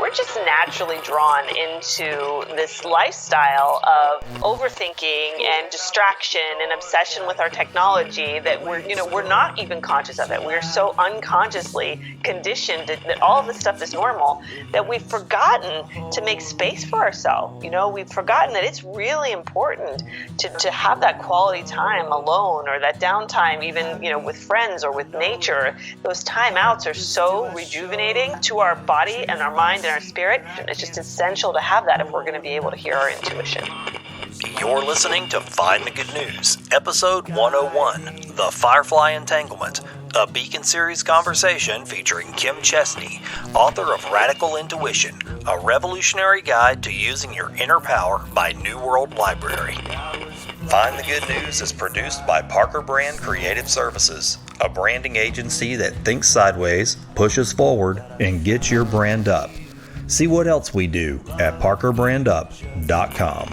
we're just naturally drawn into this lifestyle of overthinking and distraction and obsession with our technology that we're not even conscious of it. We're so unconsciously conditioned that all of this stuff is normal that we've forgotten to make space for ourselves. We've forgotten that it's really important to have that quality time alone, or that downtime, even with friends or with nature. Those timeouts are so rejuvenating to our body and our mind and our spirit. It's just essential to have that if we're going to be able to hear our intuition. You're listening to Find the Good News, Episode 101, The Firefly Entanglement, a Beacon Series conversation featuring Kim Chestney, author of Radical Intuition, a revolutionary guide to using your inner power by New World Library. Find the Good News is produced by Parker Brand Creative Services, a branding agency that thinks sideways, pushes forward, and gets your brand up. See what else we do at parkerbrandup.com.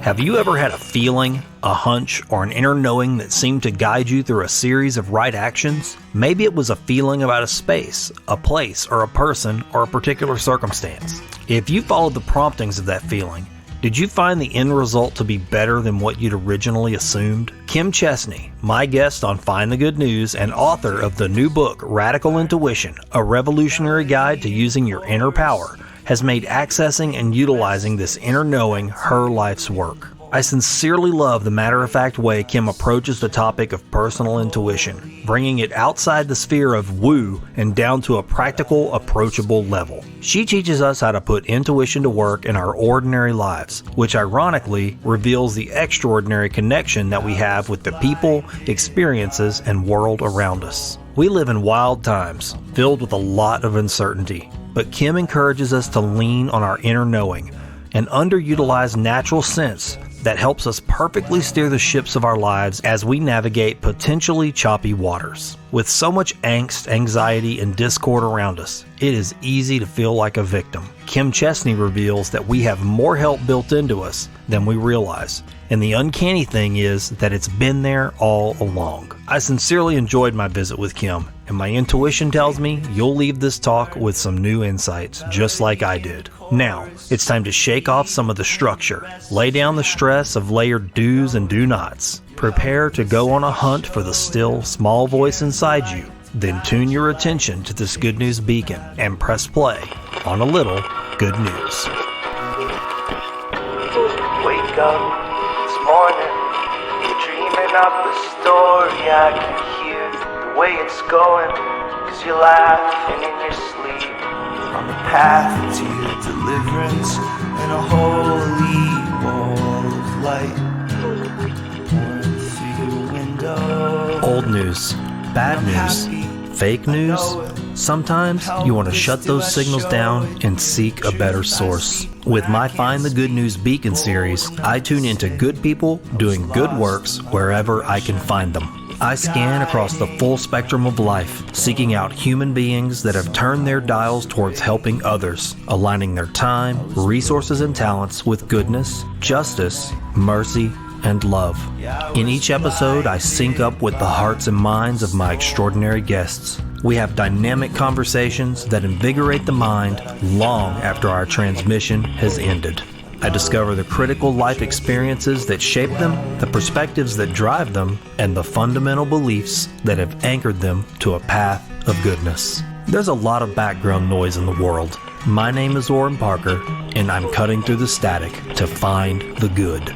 Have you ever had a feeling, a hunch, or an inner knowing that seemed to guide you through a series of right actions? Maybe it was a feeling about a space, a place, or a person, or a particular circumstance. If you followed the promptings of that feeling, did you find the end result to be better than what you'd originally assumed? Kim Chestney, my guest on Find the Good News and author of the new book, Radical Intuition, a revolutionary guide to using your inner power, has made accessing and utilizing this inner knowing her life's work. I sincerely love the matter-of-fact way Kim approaches the topic of personal intuition, bringing it outside the sphere of woo and down to a practical, approachable level. She teaches us how to put intuition to work in our ordinary lives, which ironically reveals the extraordinary connection that we have with the people, experiences, and world around us. We live in wild times, filled with a lot of uncertainty, but Kim encourages us to lean on our inner knowing, an underutilized natural sense that helps us perfectly steer the ships of our lives as we navigate potentially choppy waters. With so much angst, anxiety, and discord around us, it is easy to feel like a victim. Kim Chestney reveals that we have more help built into us than we realize. And the uncanny thing is that it's been there all along. I sincerely enjoyed my visit with Kim, and my intuition tells me you'll leave this talk with some new insights, just like I did. Now, it's time to shake off some of the structure, lay down the stress of layered do's and do nots, prepare to go on a hunt for the still, small voice inside you, then tune your attention to this good news beacon and press play on a little good news. Wake up this morning, you're dreaming up a story. I can hear the way it's going, 'cause you're laughing in your sleep. On the path to your deliverance and a holy wall of light pouring through your window. Old news, bad news, fake news. Sometimes you want to shut those signals down and seek a better source. With my Find the Good News Beacon series, I tune into good people doing good works wherever I can find them. I scan across the full spectrum of life, seeking out human beings that have turned their dials towards helping others, aligning their time, resources, and talents with goodness, justice, mercy, and love. In each episode, I sync up with the hearts and minds of my extraordinary guests. We have dynamic conversations that invigorate the mind long after our transmission has ended. I discover the critical life experiences that shape them, the perspectives that drive them, and the fundamental beliefs that have anchored them to a path of goodness. There's a lot of background noise in the world. My name is Orrin Parker, and I'm cutting through the static to find the good.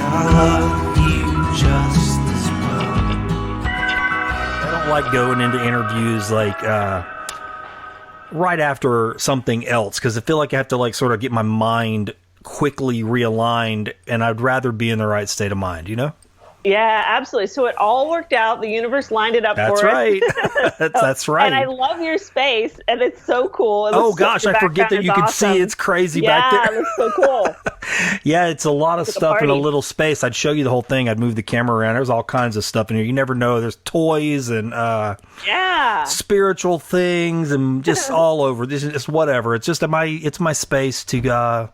I love you just as well. I don't like going into interviews right after something else, because I feel like I have to sort of get my mind quickly realigned, and I'd rather be in the right state of mind, Yeah, absolutely. So it all worked out. The universe lined it up That's for right. us. That's right. And I love your space, and it's so cool. Oh gosh, I forget that you can see it's crazy back there. Yeah, it's so cool. Yeah, it's a lot of It's a stuff in a party. little space. I'd show you the whole thing. I'd move the camera around. There's all kinds of stuff in here. You never know. There's toys and Yeah. spiritual things and just all over. This is whatever. It's just it's my space to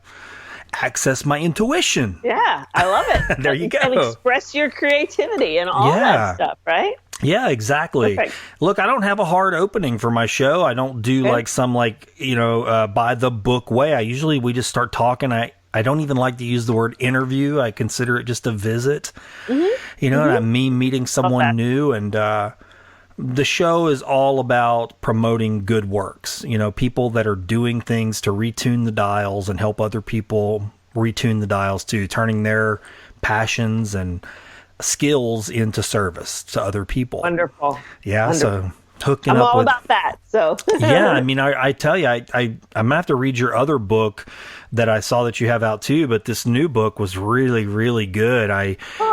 access my intuition. Yeah, I love it. There you go. And express your creativity and all that stuff, right? Yeah, exactly. Perfect. Look, I don't have a hard opening for my show. I don't do Okay. like some by the book way. We just start talking. I don't even like to use the word interview. I consider it just a visit. And I mean meeting someone new. And the show is all about promoting good works. People that are doing things to retune the dials and help other people retune the dials too, turning their passions and skills into service to other people. Wonderful. Yeah, Wonderful. so hooking I'm up all with about that. So yeah, I mean, I tell you, I'm gonna have to read your other book that I saw that you have out too. But this new book was really, really good.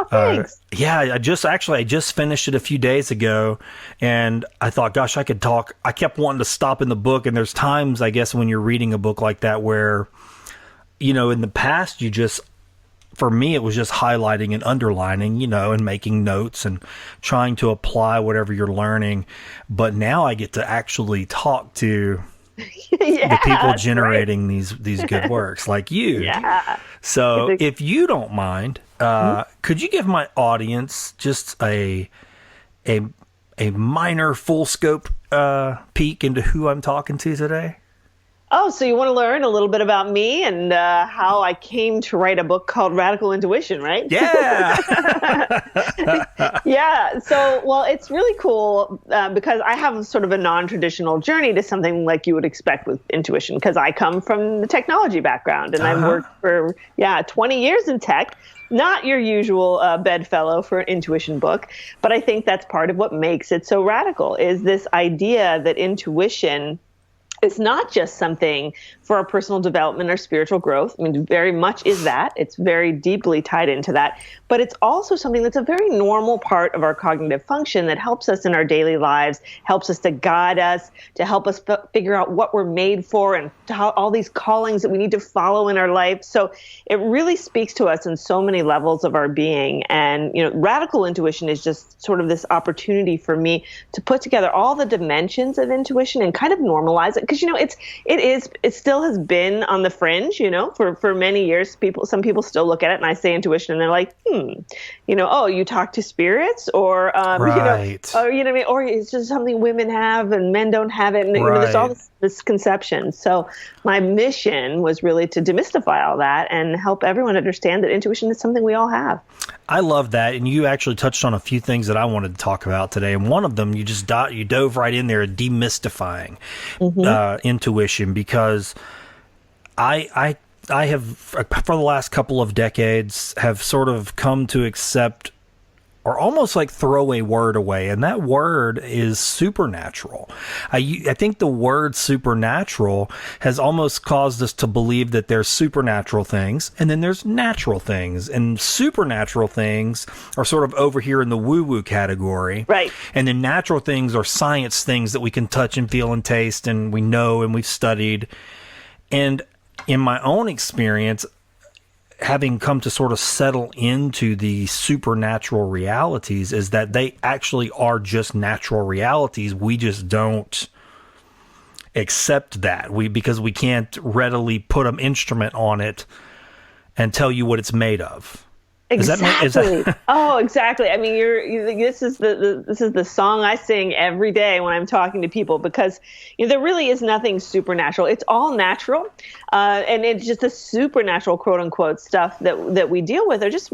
Thanks. I just finished it a few days ago, and I thought, gosh, I could talk. I kept wanting to stop in the book, and there's times, I guess, when you're reading a book like that where, in the past, for me, it was just highlighting and underlining, and making notes and trying to apply whatever you're learning. But now I get to actually talk to the people generating these good works like you. Yeah. So if you don't mind, could you give my audience just a minor full scope peek into who I'm talking to today? Oh, so you want to learn a little bit about me and how I came to write a book called Radical Intuition, right? Yeah. Yeah. So, well, it's really cool because I have sort of a non-traditional journey to something like you would expect with intuition, because I come from the technology background and I've worked for, 20 years in tech. Not your usual bedfellow for an intuition book, but I think that's part of what makes it so radical, is this idea that intuition is not just something for our personal development or spiritual growth. I mean, very much is that. It's very deeply tied into that. But it's also something that's a very normal part of our cognitive function that helps us in our daily lives, helps us to guide us, to help us figure out what we're made for and how all these callings that we need to follow in our life. So it really speaks to us in so many levels of our being. And, radical intuition is just sort of this opportunity for me to put together all the dimensions of intuition and kind of normalize it. Because, it still has been on the fringe, for many years. Some people still look at it and I say intuition and they're like, oh, you talk to spirits, or, Right. or, what I mean? Or it's just something women have and men don't have it. And, there's all this misconception. So my mission was really to demystify all that and help everyone understand that intuition is something we all have. I love that. And you actually touched on a few things that I wanted to talk about today. And one of them, you dove right in there, demystifying intuition, because I have, for the last couple of decades, have sort of come to accept, or almost like throw a word away, and that word is supernatural. I think the word supernatural has almost caused us to believe that there's supernatural things, and then there's natural things, and supernatural things are sort of over here in the woo-woo category. Right. And then natural things are science things that we can touch and feel and taste, and we know and we've studied. And in my own experience, having come to sort of settle into the supernatural realities, is that they actually are just natural realities. We just don't accept that because we can't readily put an instrument on it and tell you what it's made of. Exactly. Oh, exactly. I mean, this is the song I sing every day when I'm talking to people, because there really is nothing supernatural. It's all natural, and it's just the supernatural, quote unquote, stuff that we deal with are just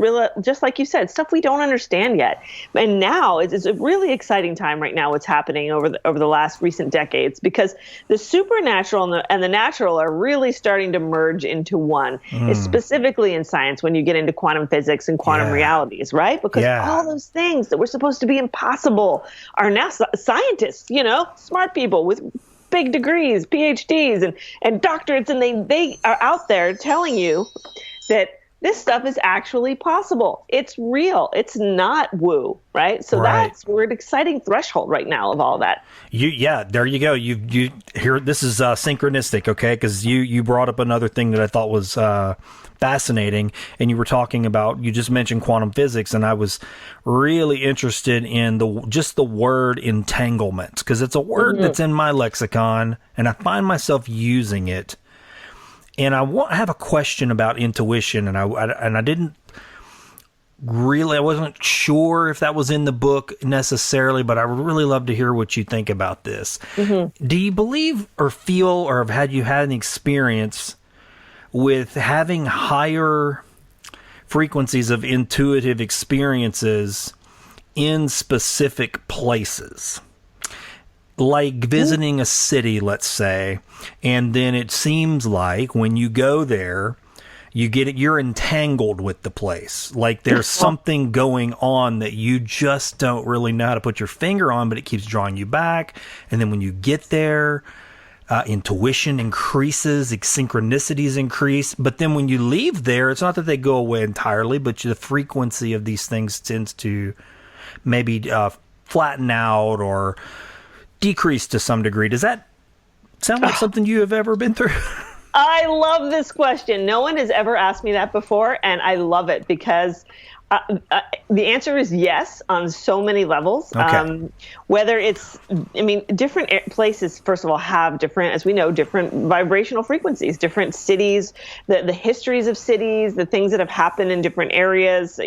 like you said, stuff we don't understand yet. And now it's a really exciting time right now. What's happening over the last recent decades, because the supernatural and the natural are really starting to merge into one. It's specifically in science when you get into quantum physics and quantum realities, right? Because all those things that were supposed to be impossible are now scientists, smart people with big degrees, PhDs and doctorates, and they are out there telling you that this stuff is actually possible. It's real. It's not woo, right? So we're at an exciting threshold right now of all that. There you go. You here. This is synchronistic, okay? Because you brought up another thing that I thought was fascinating, and you were talking about. You just mentioned quantum physics, and I was really interested in the word entanglement, because it's a word that's in my lexicon, and I find myself using it. And I have a question about intuition, and I didn't I wasn't sure if that was in the book necessarily, but I would really love to hear what you think about this. Mm-hmm. Do you believe or feel, or have you had an experience with having higher frequencies of intuitive experiences in specific places? Like visiting a city, let's say, and then it seems like when you go there, you're entangled with the place. Like there's something going on that you just don't really know how to put your finger on, but it keeps drawing you back. And then when you get there, intuition increases, synchronicities increase. But then when you leave there, it's not that they go away entirely, but the frequency of these things tends to maybe flatten out or decrease to some degree. Does that sound like something you have ever been through? I love this question. No one has ever asked me that before, and I love it because the answer is yes on so many levels. Okay. Whether it's, different places, first of all, have different, as we know, different vibrational frequencies, different cities, the histories of cities, the things that have happened in different areas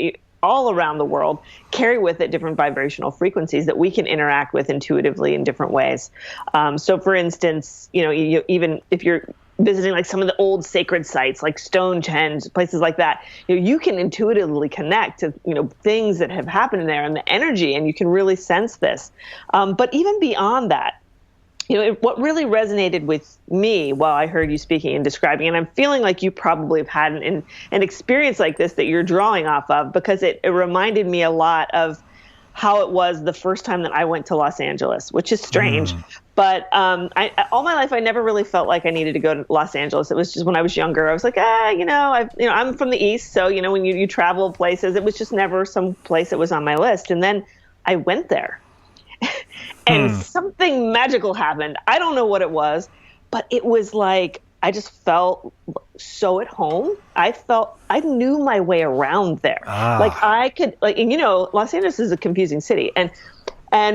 all around the world carry with it different vibrational frequencies that we can interact with intuitively in different ways. So for instance, even if you're visiting like some of the old sacred sites like Stonehenge, places like that, you can intuitively connect to things that have happened there and the energy, and you can really sense this. But even beyond that, what really resonated with me while I heard you speaking and describing, and I'm feeling like you probably have had an experience like this that you're drawing off of, because it reminded me a lot of how it was the first time that I went to Los Angeles, which is strange. But all my life, I never really felt like I needed to go to Los Angeles. It was just when I was younger, I was like, I'm from the East. So, when you travel places, it was just never some place that was on my list. And then I went there and something magical happened. I don't know what it was, but it was like, I just felt so at home. I knew my way around there. Like I could, Los Angeles is a confusing city. And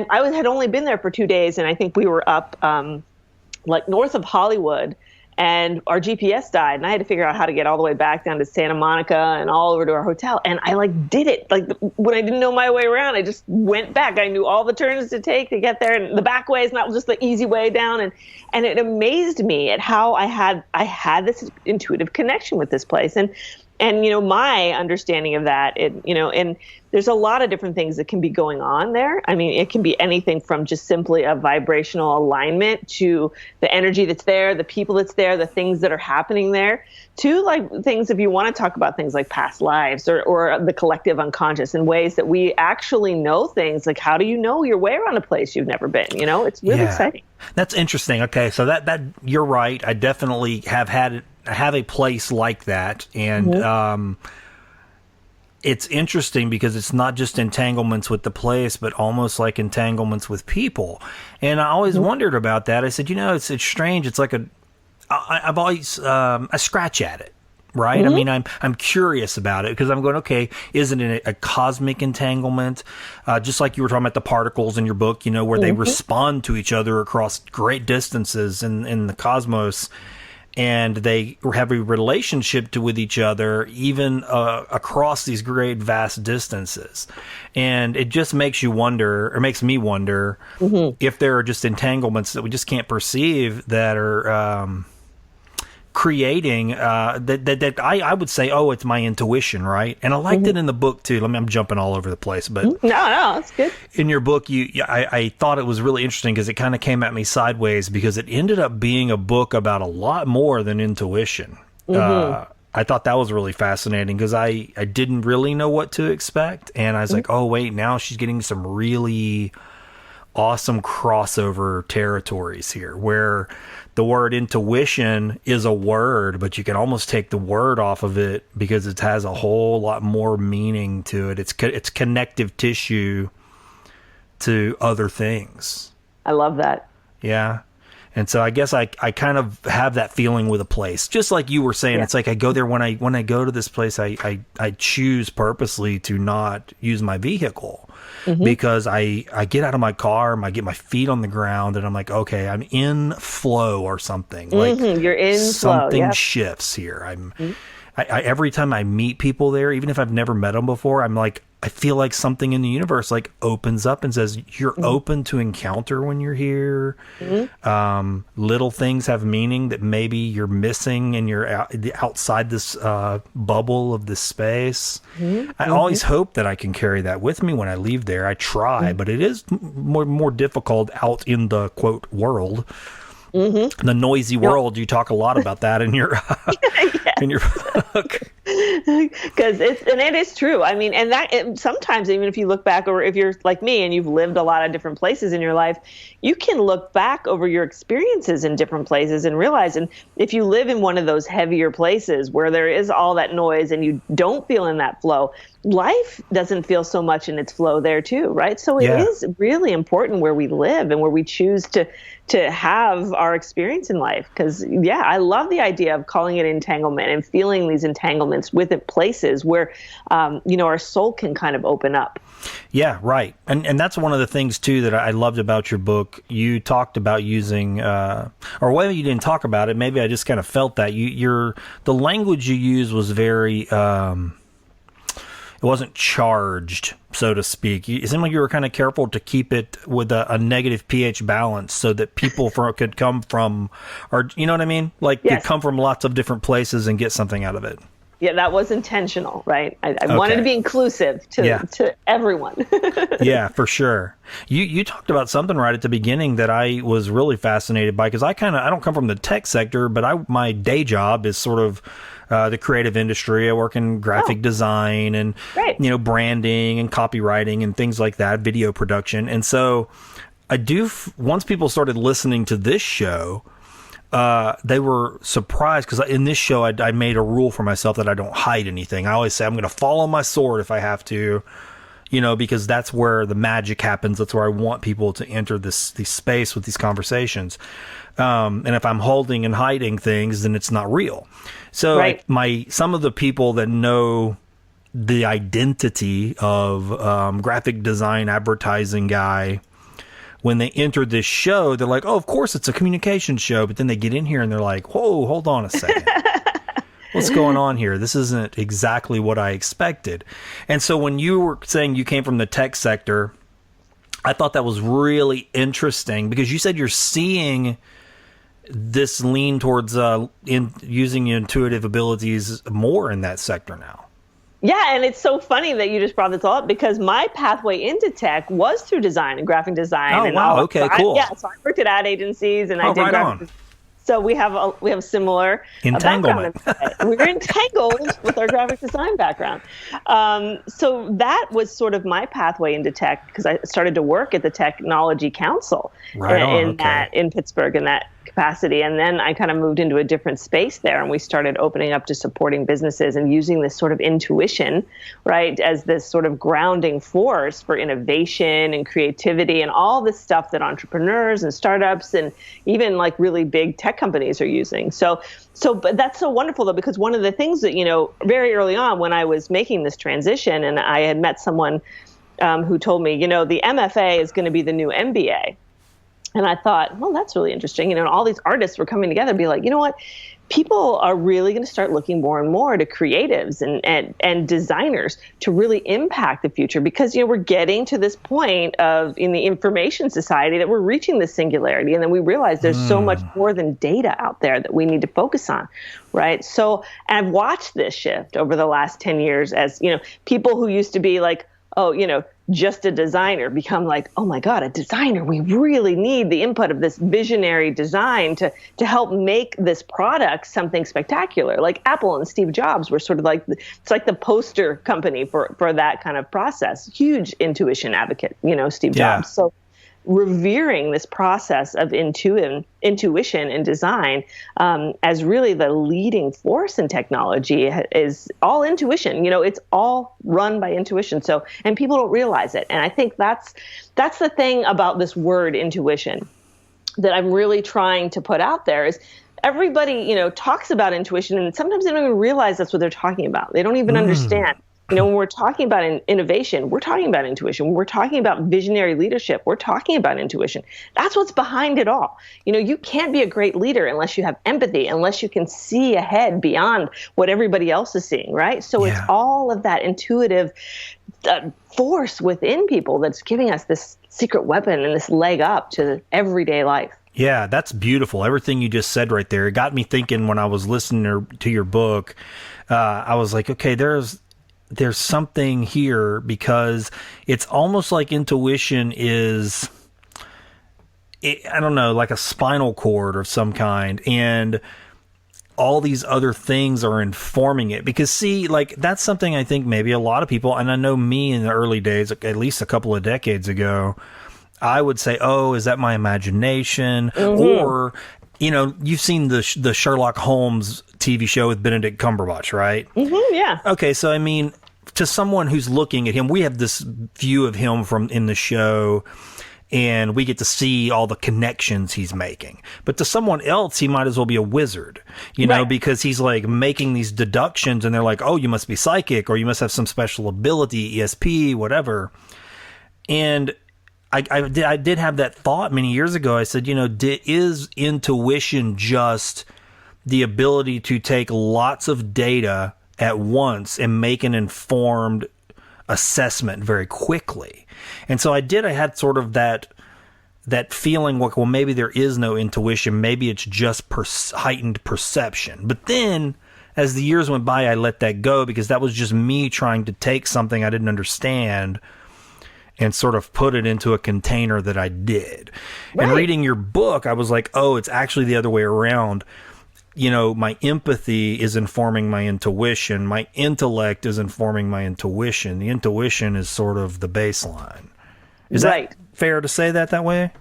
I had only been there for 2 days, and I think we were up north of Hollywood, and our GPS died, and I had to figure out how to get all the way back down to Santa Monica and all over to our hotel. And I did it. When I didn't know my way around, I just went back. I knew all the turns to take to get there, and the back way is not just the easy way down. And it amazed me at how I had this intuitive connection with this place. And my understanding of that, and there's a lot of different things that can be going on there. It can be anything from just simply a vibrational alignment to the energy that's there, the people that's there, the things that are happening there, to things, if you want to talk about things like past lives or the collective unconscious, in ways that we actually know things. Like, how do you know your way around a place you've never been? It's really exciting. That's interesting. Okay, so that you're right. I definitely have a place like that, and it's interesting because it's not just entanglements with the place, but almost like entanglements with people. And I always wondered about that. I said, it's strange. It's like I've always I scratch at it, right? I'm curious about it because I'm going, okay, isn't it a cosmic entanglement? Just like you were talking about the particles in your book, where they respond to each other across great distances in the cosmos. And they have a relationship with each other, even across these great vast distances. And it just makes you wonder, or makes me wonder, if there are just entanglements that we just can't perceive that are creating that I would say, it's my intuition, right? And I liked it in the book too. I'm jumping all over the place, but no, that's good. In your book, I thought it was really interesting because it kind of came at me sideways, because it ended up being a book about a lot more than intuition. I thought that was really fascinating because I didn't really know what to expect, and I was like, oh wait, now she's getting some really awesome crossover territories here, where the word intuition is a word, but you can almost take the word off of it because it has a whole lot more meaning to it. It's connective tissue to other things. I love that. Yeah. And so I guess I kind of have that feeling with a place, just like you were saying. It's like I go there when I go to this place, I choose purposely to not use my vehicle. Because I get out of my car, I get my feet on the ground, and I'm like, okay, I'm in flow or something. Like you're in something flow. shifts here. every time I meet people there, even if I've never met them before, I'm like, I feel like something in the universe like opens up and says, you're open to encounter when you're here. Little things have meaning that maybe you're missing and you're outside this bubble of this space. I always hope that I can carry that with me when I leave there. I try, but it is more difficult out in the quote world. The noisy world. You talk a lot about that in your in your book. Because it is true. I mean, and sometimes even if you look back, or if you're like me and you've lived a lot of different places in your life, you can look back over your experiences in different places and realize, and if you live in one of those heavier places where there is all that noise and you don't feel in that flow, life doesn't feel so much in its flow there too, right? So it is really important where we live and where we choose to have our experience in life. Because I love the idea of calling it entanglement and feeling these entanglements within places where our soul can kind of open up. Yeah, right. And that's one of the things too that I loved about your book. You talked about using or whether you didn't talk about it, maybe I just kind of felt that the language you used was very it wasn't charged, so to speak. It seemed like you were kind of careful to keep it with a negative pH balance so that people could come from, or you know what I mean? Like could come from lots of different places and get something out of it. Yeah, that was intentional, right? I wanted to be inclusive to everyone. Yeah, for sure. You talked about something right at the beginning that I was really fascinated by, because I don't come from the tech sector, but my day job is sort of the creative industry. I work in graphic design and branding and copywriting and things like that, video production. And so once people started listening to this show, they were surprised, because in this show I made a rule for myself that I don't hide anything. I always say I'm going to fall on my sword if I have to, because that's where the magic happens. That's where I want people to enter this space with these conversations. And if I'm holding and hiding things, then it's not real. So some of the people that know the identity of graphic design advertising guy, when they enter this show, they're like, oh, of course it's a communication show. But then they get in here and they're like, whoa, hold on a second. What's going on here? This isn't exactly what I expected. And so when you were saying you came from the tech sector, I thought that was really interesting, because you said you're seeing this lean towards using intuitive abilities more in that sector now. Yeah, and it's so funny that you just brought this all up, because my pathway into tech was through design and graphic design. Oh, and wow. Okay, cool. So I worked at ad agencies and I did right graphic design. So we have similar entanglement. We're entangled with our graphic design background. So that was sort of my pathway into tech, because I started to work at the Technology Council in Pittsburgh in that capacity. And then I kind of moved into a different space there, and we started opening up to supporting businesses and using this sort of intuition, right, as this sort of grounding force for innovation and creativity and all this stuff that entrepreneurs and startups and even like really big tech companies are using. But that's so wonderful, though, because one of the things that, very early on when I was making this transition, and I had met someone who told me, the MFA is going to be the new MBA. And I thought, well, that's really interesting. And all these artists were coming together and be like, you know what? People are really going to start looking more and more to creatives and designers to really impact the future, because, we're getting to this point in the information society that we're reaching this singularity. And then we realize there's so much more than data out there that we need to focus on. Right. So I've watched this shift over the last 10 years as, people who used to be like, oh, just a designer become like, oh my God, a designer. We really need the input of this visionary design to help make this product something spectacular. Like Apple and Steve Jobs were sort of like, it's like the poster company for that kind of process. Huge intuition advocate, Steve Jobs. So revering this process of intuition and design as really the leading force in technology is all intuition. It's all run by intuition. So, and people don't realize it. And I think that's the thing about this word intuition that I'm really trying to put out there is everybody, talks about intuition, and sometimes they don't even realize that's what they're talking about. They don't even understand When we're talking about innovation, we're talking about intuition. When we're talking about visionary leadership, we're talking about intuition. That's what's behind it all. You can't be a great leader unless you have empathy, unless you can see ahead beyond what everybody else is seeing, right? So it's all of that intuitive force within people that's giving us this secret weapon and this leg up to everyday life. Yeah, that's beautiful. Everything you just said right there, it got me thinking when I was listening to your book. I was like, okay, there's something here, because it's almost like intuition is, I don't know, like a spinal cord of some kind, and all these other things are informing it. Because see, like, that's something I think maybe a lot of people, and I know me in the early days, at least a couple of decades ago, I would say, oh, is that my imagination? Or, you've seen the Sherlock Holmes TV show with Benedict Cumberbatch, right? Yeah. Okay, so I mean, to someone who's looking at him, we have this view of him from in the show, and we get to see all the connections he's making. But to someone else, he might as well be a wizard, because he's like making these deductions, and they're like, oh, you must be psychic, or you must have some special ability, ESP, whatever. And I did have that thought many years ago. I said, is intuition just the ability to take lots of data at once and make an informed assessment very quickly? And so I had sort of that feeling, like, well, maybe there is no intuition. Maybe it's just heightened perception. But then as the years went by, I let that go, because that was just me trying to take something I didn't understand and sort of put it into a container that I did. Right. And reading your book, I was like, oh, it's actually the other way around. My empathy is informing my intuition. My intellect is informing my intuition. The intuition is sort of the baseline. Is that fair to say that way?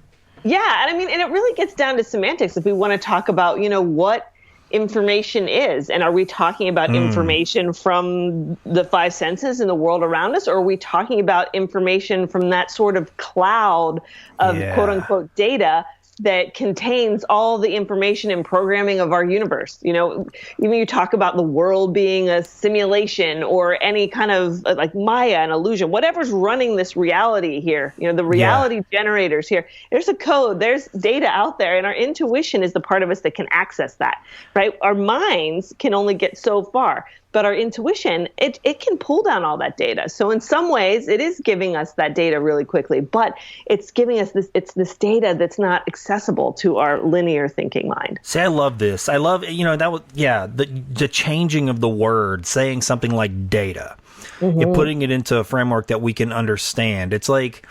Yeah. And I mean, and it really gets down to semantics if we want to talk about, what information is. And are we talking about information from the five senses in the world around us? Or are we talking about information from that sort of cloud of quote unquote data that contains all the information and programming of our universe? You talk about the world being a simulation or any kind of like Maya, an illusion, whatever's running this reality here, the reality generators here, there's a code, there's data out there, and our intuition is the part of us that can access that, right? Our minds can only get so far, but our intuition, it can pull down all that data. So in some ways, it is giving us that data really quickly, but it's giving us this data that's not accessible to our linear thinking mind. See, I love this. I love, the changing of the word, saying something like data, and putting it into a framework that we can understand. It's like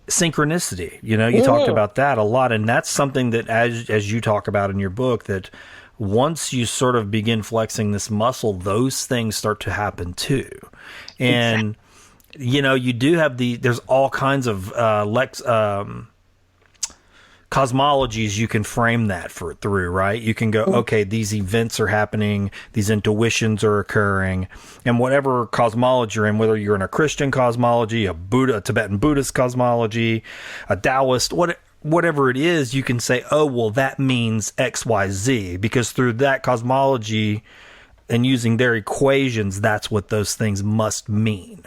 synchronicity. You talked about that a lot, and that's something that, as you talk about in your book, that once you sort of begin flexing this muscle, those things start to happen too. And, you do have there's all kinds of cosmologies you can frame that through, right? You can go, okay, these events are happening, these intuitions are occurring, and whatever cosmology you're in, whether you're in a Christian cosmology, a Tibetan Buddhist cosmology, a Taoist, whatever it is, you can say, oh, well, that means X, Y, Z, because through that cosmology and using their equations, that's what those things must mean.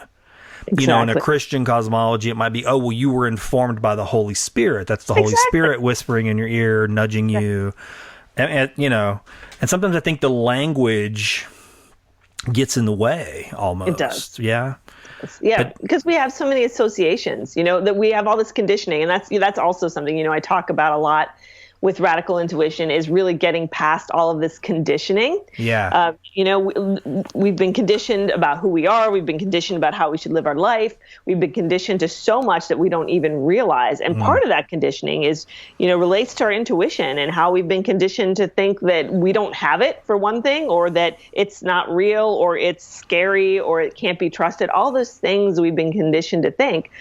Exactly. In a Christian cosmology, it might be, oh, well, you were informed by the Holy Spirit. That's the Holy Spirit whispering in your ear, nudging you. And sometimes I think the language gets in the way almost. It does. Yeah. Yeah, because we have so many associations, that we have all this conditioning, and that's also something, I talk about a lot with radical intuition, is really getting past all of this conditioning. Yeah. We've been conditioned about who we are. We've been conditioned about how we should live our life. We've been conditioned to so much that we don't even realize. And part of that conditioning is, relates to our intuition and how we've been conditioned to think that we don't have it, for one thing, or that it's not real, or it's scary, or it can't be trusted. All those things we've been conditioned to think,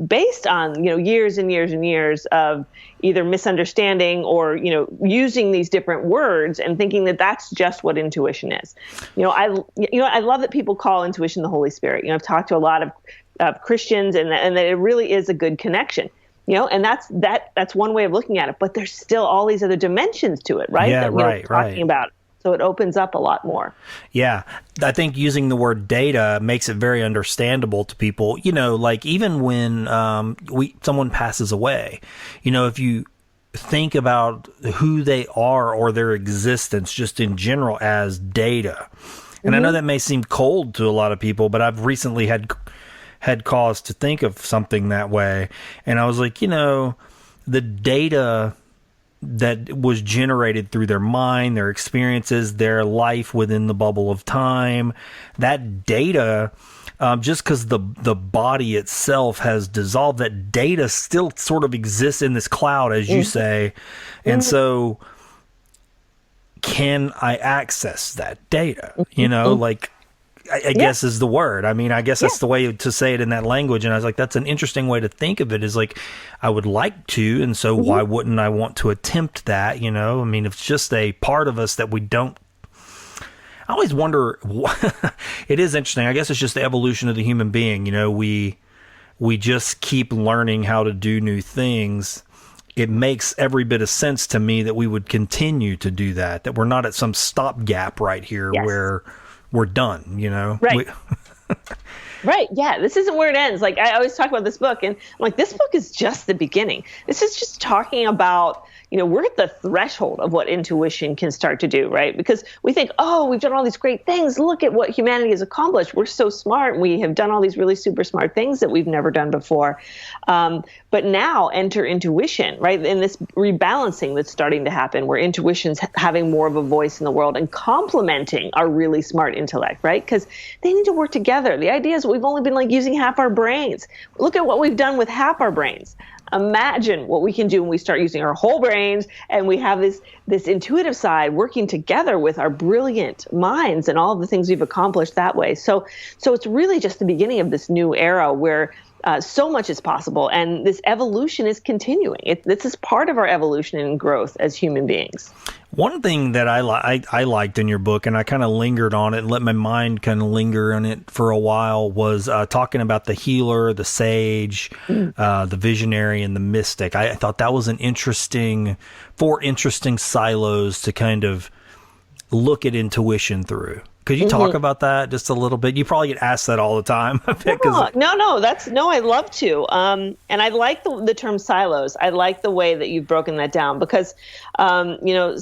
based on, years and years and years of either misunderstanding or, using these different words and thinking that that's just what intuition is. I love that people call intuition the Holy Spirit. I've talked to a lot of Christians, and that it really is a good connection. And that's one way of looking at it. But there's still all these other dimensions to it, right? Yeah, that we're talking about. So it opens up a lot more. Yeah. I think using the word data makes it very understandable to people. You know, like even when someone passes away, you know, if you think about who they are or their existence just in general as data. And I know that may seem cold to a lot of people, but I've recently had cause to think of something that way. And I was like, you know, the data that was generated through their mind, their experiences, their life within the bubble of time, that data, just because the body itself has dissolved, that data still sort of exists in this cloud, as you say. And so can I access that data? You know, like, I guess is the word. I mean, I guess that's the way to say it in that language. And I was like, that's an interesting way to think of it, is like, I would like to. And so why wouldn't I want to attempt that? You know, I mean, it's just a part of us that we don't. I always wonder, it is interesting. I guess it's just the evolution of the human being. You know, we just keep learning how to do new things. It makes every bit of sense to me that we would continue to do that we're not at some stopgap right here where we're done, you know? Right. Right. Yeah. This isn't where it ends. Like, I always talk about this book, and I'm like, this book is just the beginning. This is just talking about, you know, we're at the threshold of what intuition can start to do, right? Because we think, oh, we've done all these great things. Look at what humanity has accomplished. We're so smart. We have done all these really super smart things that we've never done before. But now enter intuition, right? In this rebalancing that's starting to happen, where intuition's having more of a voice in the world and complementing our really smart intellect, right? Because they need to work together. The idea is we've only been like using half our brains. Look at what we've done with half our brains. Imagine what we can do when we start using our whole brains and we have this intuitive side working together with our brilliant minds and all of the things we've accomplished that way. So it's really just the beginning of this new era where so much is possible, and this evolution is continuing. This is part of our evolution and growth as human beings. One thing that I liked in your book, and I kind of lingered on it and let my mind kind of linger on it for a while, was talking about the healer, the sage, the visionary, and the mystic. I thought that was four interesting silos to kind of look at intuition through. Could you talk about that just a little bit? You probably get asked that all the time. No, I love to. And I like the term silos. I like the way that you've broken that down because, you know,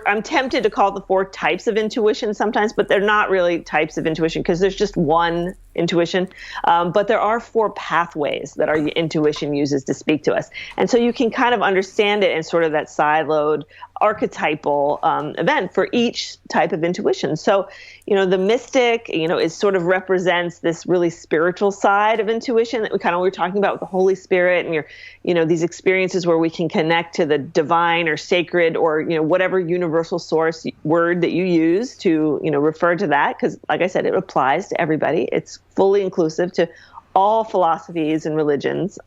I'm tempted to call the four types of intuition sometimes, but they're not really types of intuition because there's just one intuition. But there are four pathways that our intuition uses to speak to us. And so you can kind of understand it in sort of that siloed archetypal event for each type of intuition. So, you know, the mystic, you know, is sort of represents this really spiritual side of intuition that we were talking about with the Holy Spirit and these experiences where we can connect to the divine or sacred or, you know, whatever universal source word that you use to, you know, refer to that. Because like I said, it applies to everybody. It's fully inclusive to all philosophies and religions.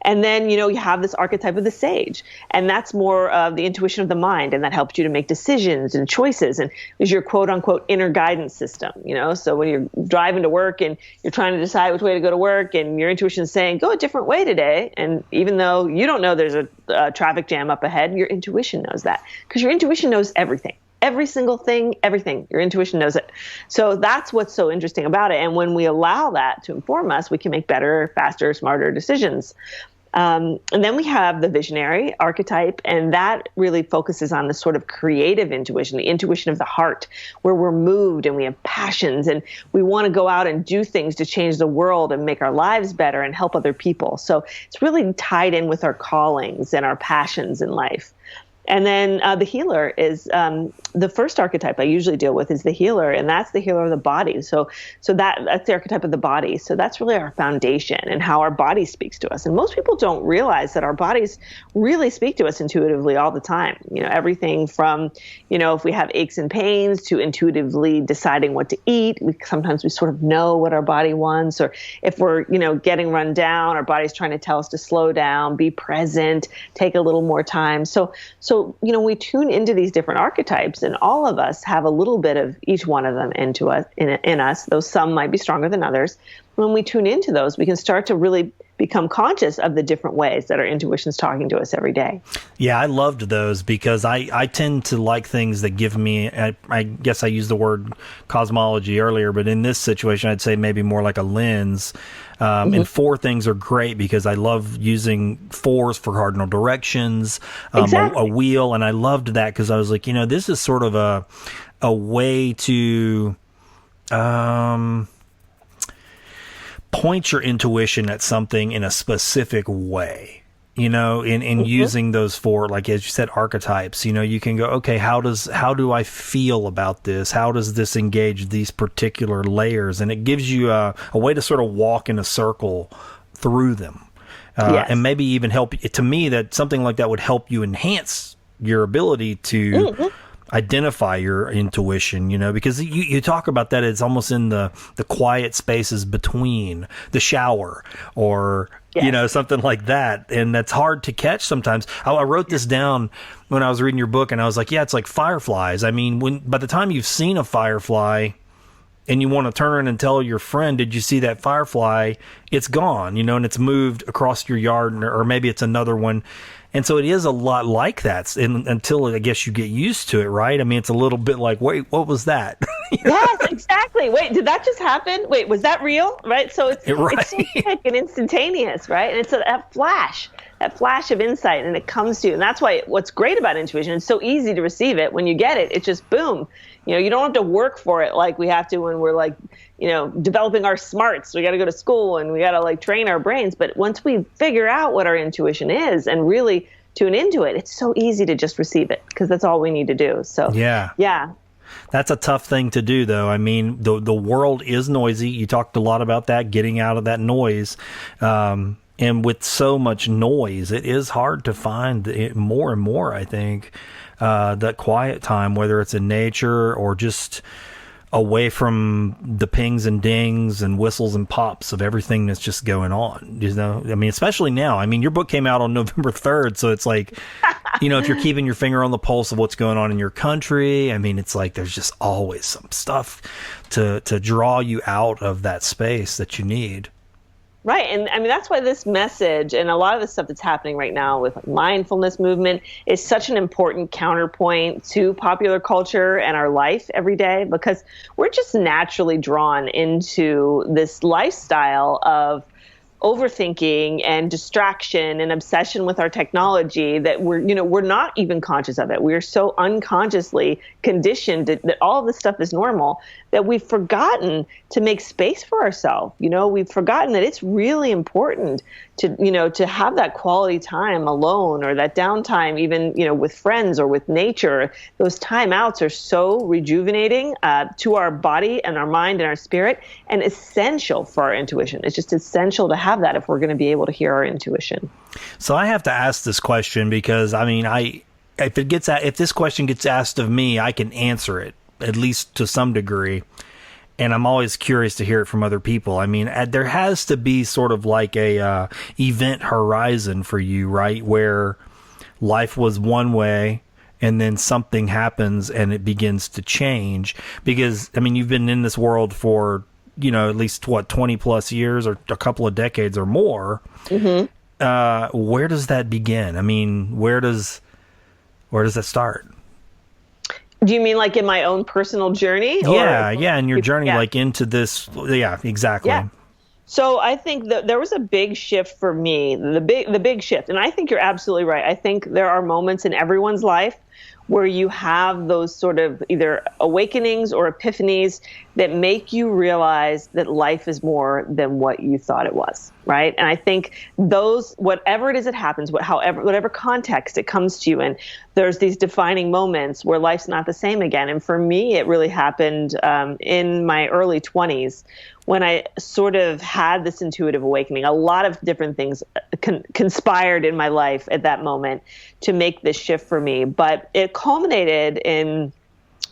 And then, you know, you have this archetype of the sage, and that's more of the intuition of the mind, and that helps you to make decisions and choices and is your quote unquote inner guidance system, you know. So when you're driving to work and you're trying to decide which way to go to work and your intuition is saying, go a different way today. And even though you don't know there's a traffic jam up ahead, your intuition knows that because your intuition knows everything. Every single thing, everything. Your intuition knows it. So that's what's so interesting about it. And when we allow that to inform us, we can make better, faster, smarter decisions. And then we have the visionary archetype, and that really focuses on the sort of creative intuition, the intuition of the heart, where we're moved and we have passions and we want to go out and do things to change the world and make our lives better and help other people. So it's really tied in with our callings and our passions in life. And then the healer is the first archetype I usually deal with is the healer, and that's the healer of the body. So that's the archetype of the body. So that's really our foundation and how our body speaks to us. And most people don't realize that our bodies really speak to us intuitively all the time. You know, everything from, you know, if we have aches and pains to intuitively deciding what to eat. Sometimes we sort of know what our body wants, or if we're, you know, getting run down, our body's trying to tell us to slow down, be present, take a little more time. So, you know, we tune into these different archetypes, and all of us have a little bit of each one of them in us, though some might be stronger than others. When we tune into those, we can start to really become conscious of the different ways that our intuition's talking to us every day. Yeah, I loved those because I tend to like things that give me, I guess I used the word cosmology earlier, but in this situation, I'd say maybe more like a lens. And 4 things are great because I love using 4s for cardinal directions, Exactly. a wheel. And I loved that because I was like, this is sort of a way to point your intuition at something in a specific way. In using those 4, like as you said, archetypes, you can go, okay, how do I feel about this? How does this engage these particular layers? And it gives you a way to sort of walk in a circle through them. Yes. And maybe even help, to me, that something like that would help you enhance your ability to identify your intuition, because you talk about that, it's almost in the quiet spaces between the shower or, Yes. something like that. And that's hard to catch sometimes. I wrote this down when I was reading your book and I was like, yeah, it's like fireflies. I mean, by the time you've seen a firefly and you want to turn around and tell your friend, did you see that firefly? It's gone, and it's moved across your yard, or maybe it's another one. And so it is a lot like that until I guess you get used to it, right? I mean, it's a little bit like, wait, what was that? Yes, exactly. Wait, did that just happen? Wait, was that real? Right? So it's Right. so quick and instantaneous, right? And it's that flash of insight, and it comes to you. And that's why what's great about intuition, it's so easy to receive it. When you get it, it's just boom. You don't have to work for it like we have to when we're like, developing our smarts. We got to go to school and we got to like train our brains. But once we figure out what our intuition is and really tune into it, it's so easy to just receive it because that's all we need to do. So yeah. That's a tough thing to do, though. I mean, the world is noisy. You talked a lot about that, getting out of that noise. And with so much noise, it is hard to find it more and more, I think, that quiet time, whether it's in nature or just away from the pings and dings and whistles and pops of everything that's just going on. I mean, especially now. I mean, your book came out on November 3rd, so it's like, if you're keeping your finger on the pulse of what's going on in your country, I mean, it's like there's just always some stuff to draw you out of that space that you need. Right. And I mean, that's why this message and a lot of the stuff that's happening right now with mindfulness movement is such an important counterpoint to popular culture and our life every day, because we're just naturally drawn into this lifestyle of overthinking and distraction and obsession with our technology that we're not even conscious of it. We're so unconsciously conditioned that all of this stuff is normal that we've forgotten to make space for ourselves. We've forgotten that it's really important to have that quality time alone or that downtime, even, with friends or with nature. Those timeouts are so rejuvenating to our body and our mind and our spirit, and essential for our intuition. It's just essential to have that if we're going to be able to hear our intuition. So I have to ask this question because, I mean, if this question gets asked of me, I can answer it, at least to some degree. And I'm always curious to hear it from other people. I mean, there has to be sort of like a event horizon for you, right? Where life was one way and then something happens and it begins to change. Because, I mean, you've been in this world for, at least 20 plus years or a couple of decades or more. Mm-hmm. Where does that begin? I mean, where does that start? Do you mean like in my own personal journey? Yeah, in your journey, like into this. Yeah, exactly. Yeah. So I think that there was a big shift for me, the big shift. And I think you're absolutely right. I think there are moments in everyone's life where you have those sort of either awakenings or epiphanies that make you realize that life is more than what you thought it was, right? And I think whatever it is that happens, whatever context it comes to you in, there's these defining moments where life's not the same again. And for me, it really happened in my early 20s when I sort of had this intuitive awakening. A lot of different things conspired in my life at that moment to make this shift for me. But it culminated in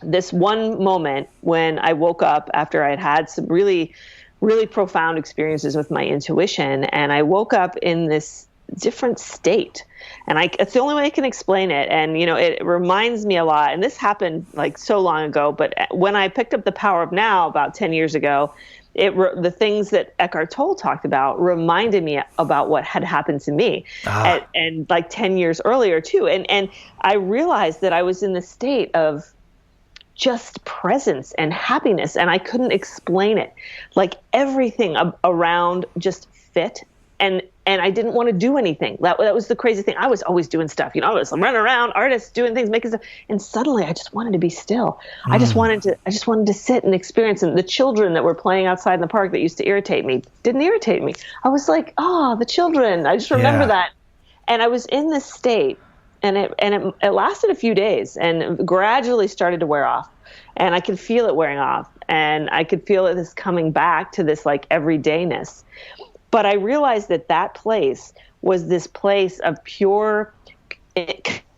this one moment when I woke up after I'd had some really, really profound experiences with my intuition. And I woke up in this different state. And it's the only way I can explain it. And, it reminds me a lot. And this happened like so long ago. But when I picked up The Power of Now about 10 years ago, the things that Eckhart Tolle talked about reminded me about what had happened to me, and like 10 years earlier too. And I realized that I was in the state of just presence and happiness, and I couldn't explain it. Like everything around just fit, and I didn't want to do anything. That was the crazy thing. I was always doing stuff. I was running around, artists doing things, making stuff, and suddenly I just wanted to be still. I just wanted to sit and experience. And the children that were playing outside in the park that used to irritate me didn't irritate me. I was like, oh, the children. I just remember that, and I was in this state. And it lasted a few days and gradually started to wear off. And I could feel it wearing off. And I could feel this coming back to this like everydayness. But I realized that place was this place of pure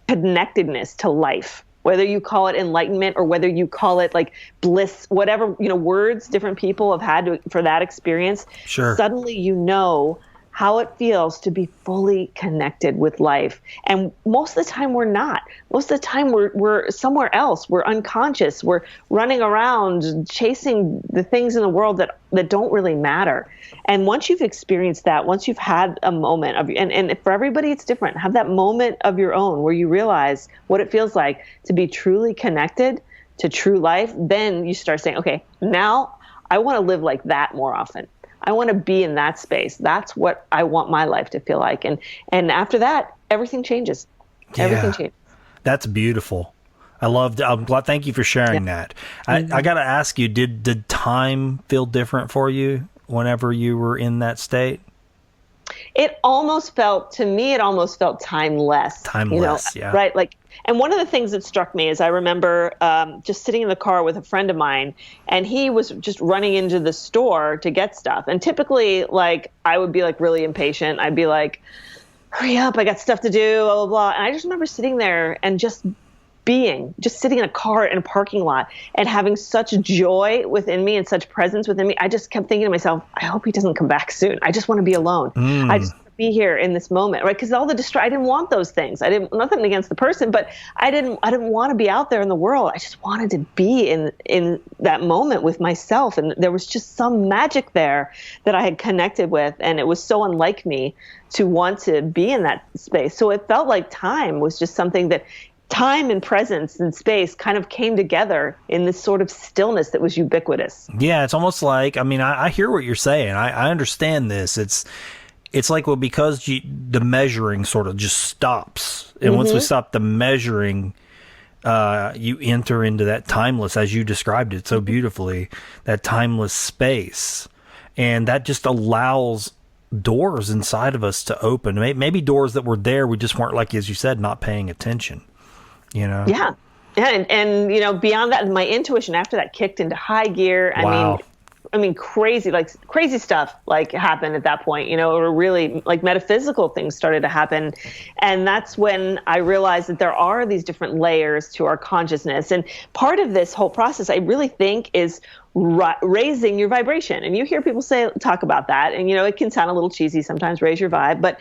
connectedness to life. Whether you call it enlightenment or whether you call it like bliss, whatever, words different people have had for that experience. Sure. Suddenly how it feels to be fully connected with life. And most of the time we're not. Most of the time we're somewhere else. We're unconscious. We're running around chasing the things in the world that don't really matter. And once you've experienced that, once you've had a moment of, and for everybody it's different, have that moment of your own where you realize what it feels like to be truly connected to true life, then you start saying, okay, now I want to live like that more often. I want to be in that space. That's what I want my life to feel like. And after that, everything changes. Everything changes. That's beautiful. I'm glad. Thank you for sharing that. I got to ask you, did time feel different for you whenever you were in that state? It almost felt timeless. Timeless, yeah. Right? Like, and one of the things that struck me is I remember just sitting in the car with a friend of mine, and he was just running into the store to get stuff. And typically, like, I would be like really impatient. I'd be like, hurry up, I got stuff to do, blah, blah, blah. And I just remember sitting there and just sitting in a car in a parking lot and having such joy within me and such presence within me. I just kept thinking to myself, I hope he doesn't come back soon. I just want to be alone. I just want to be here in this moment, right? Because all the I didn't want those things. Nothing against the person, but I didn't want to be out there in the world. I just wanted to be in that moment with myself. And there was just some magic there that I had connected with. And it was so unlike me to want to be in that space. So it felt like time was just something that time and presence and space kind of came together in this sort of stillness that was ubiquitous. Yeah, it's almost like, I hear what you're saying. I understand this. It's like, well, because the measuring sort of just stops. And once we stop the measuring, you enter into that timeless, as you described it so beautifully, that timeless space. And that just allows doors inside of us to open. Maybe doors that were there, we just weren't, like, as you said, not paying attention. Yeah. And beyond that, my intuition after that kicked into high gear. Wow. I mean, crazy stuff like happened at that point, or really like metaphysical things started to happen. And that's when I realized that there are these different layers to our consciousness. And part of this whole process, I really think, is raising your vibration. And you hear people talk about that, and it can sound a little cheesy sometimes, raise your vibe. But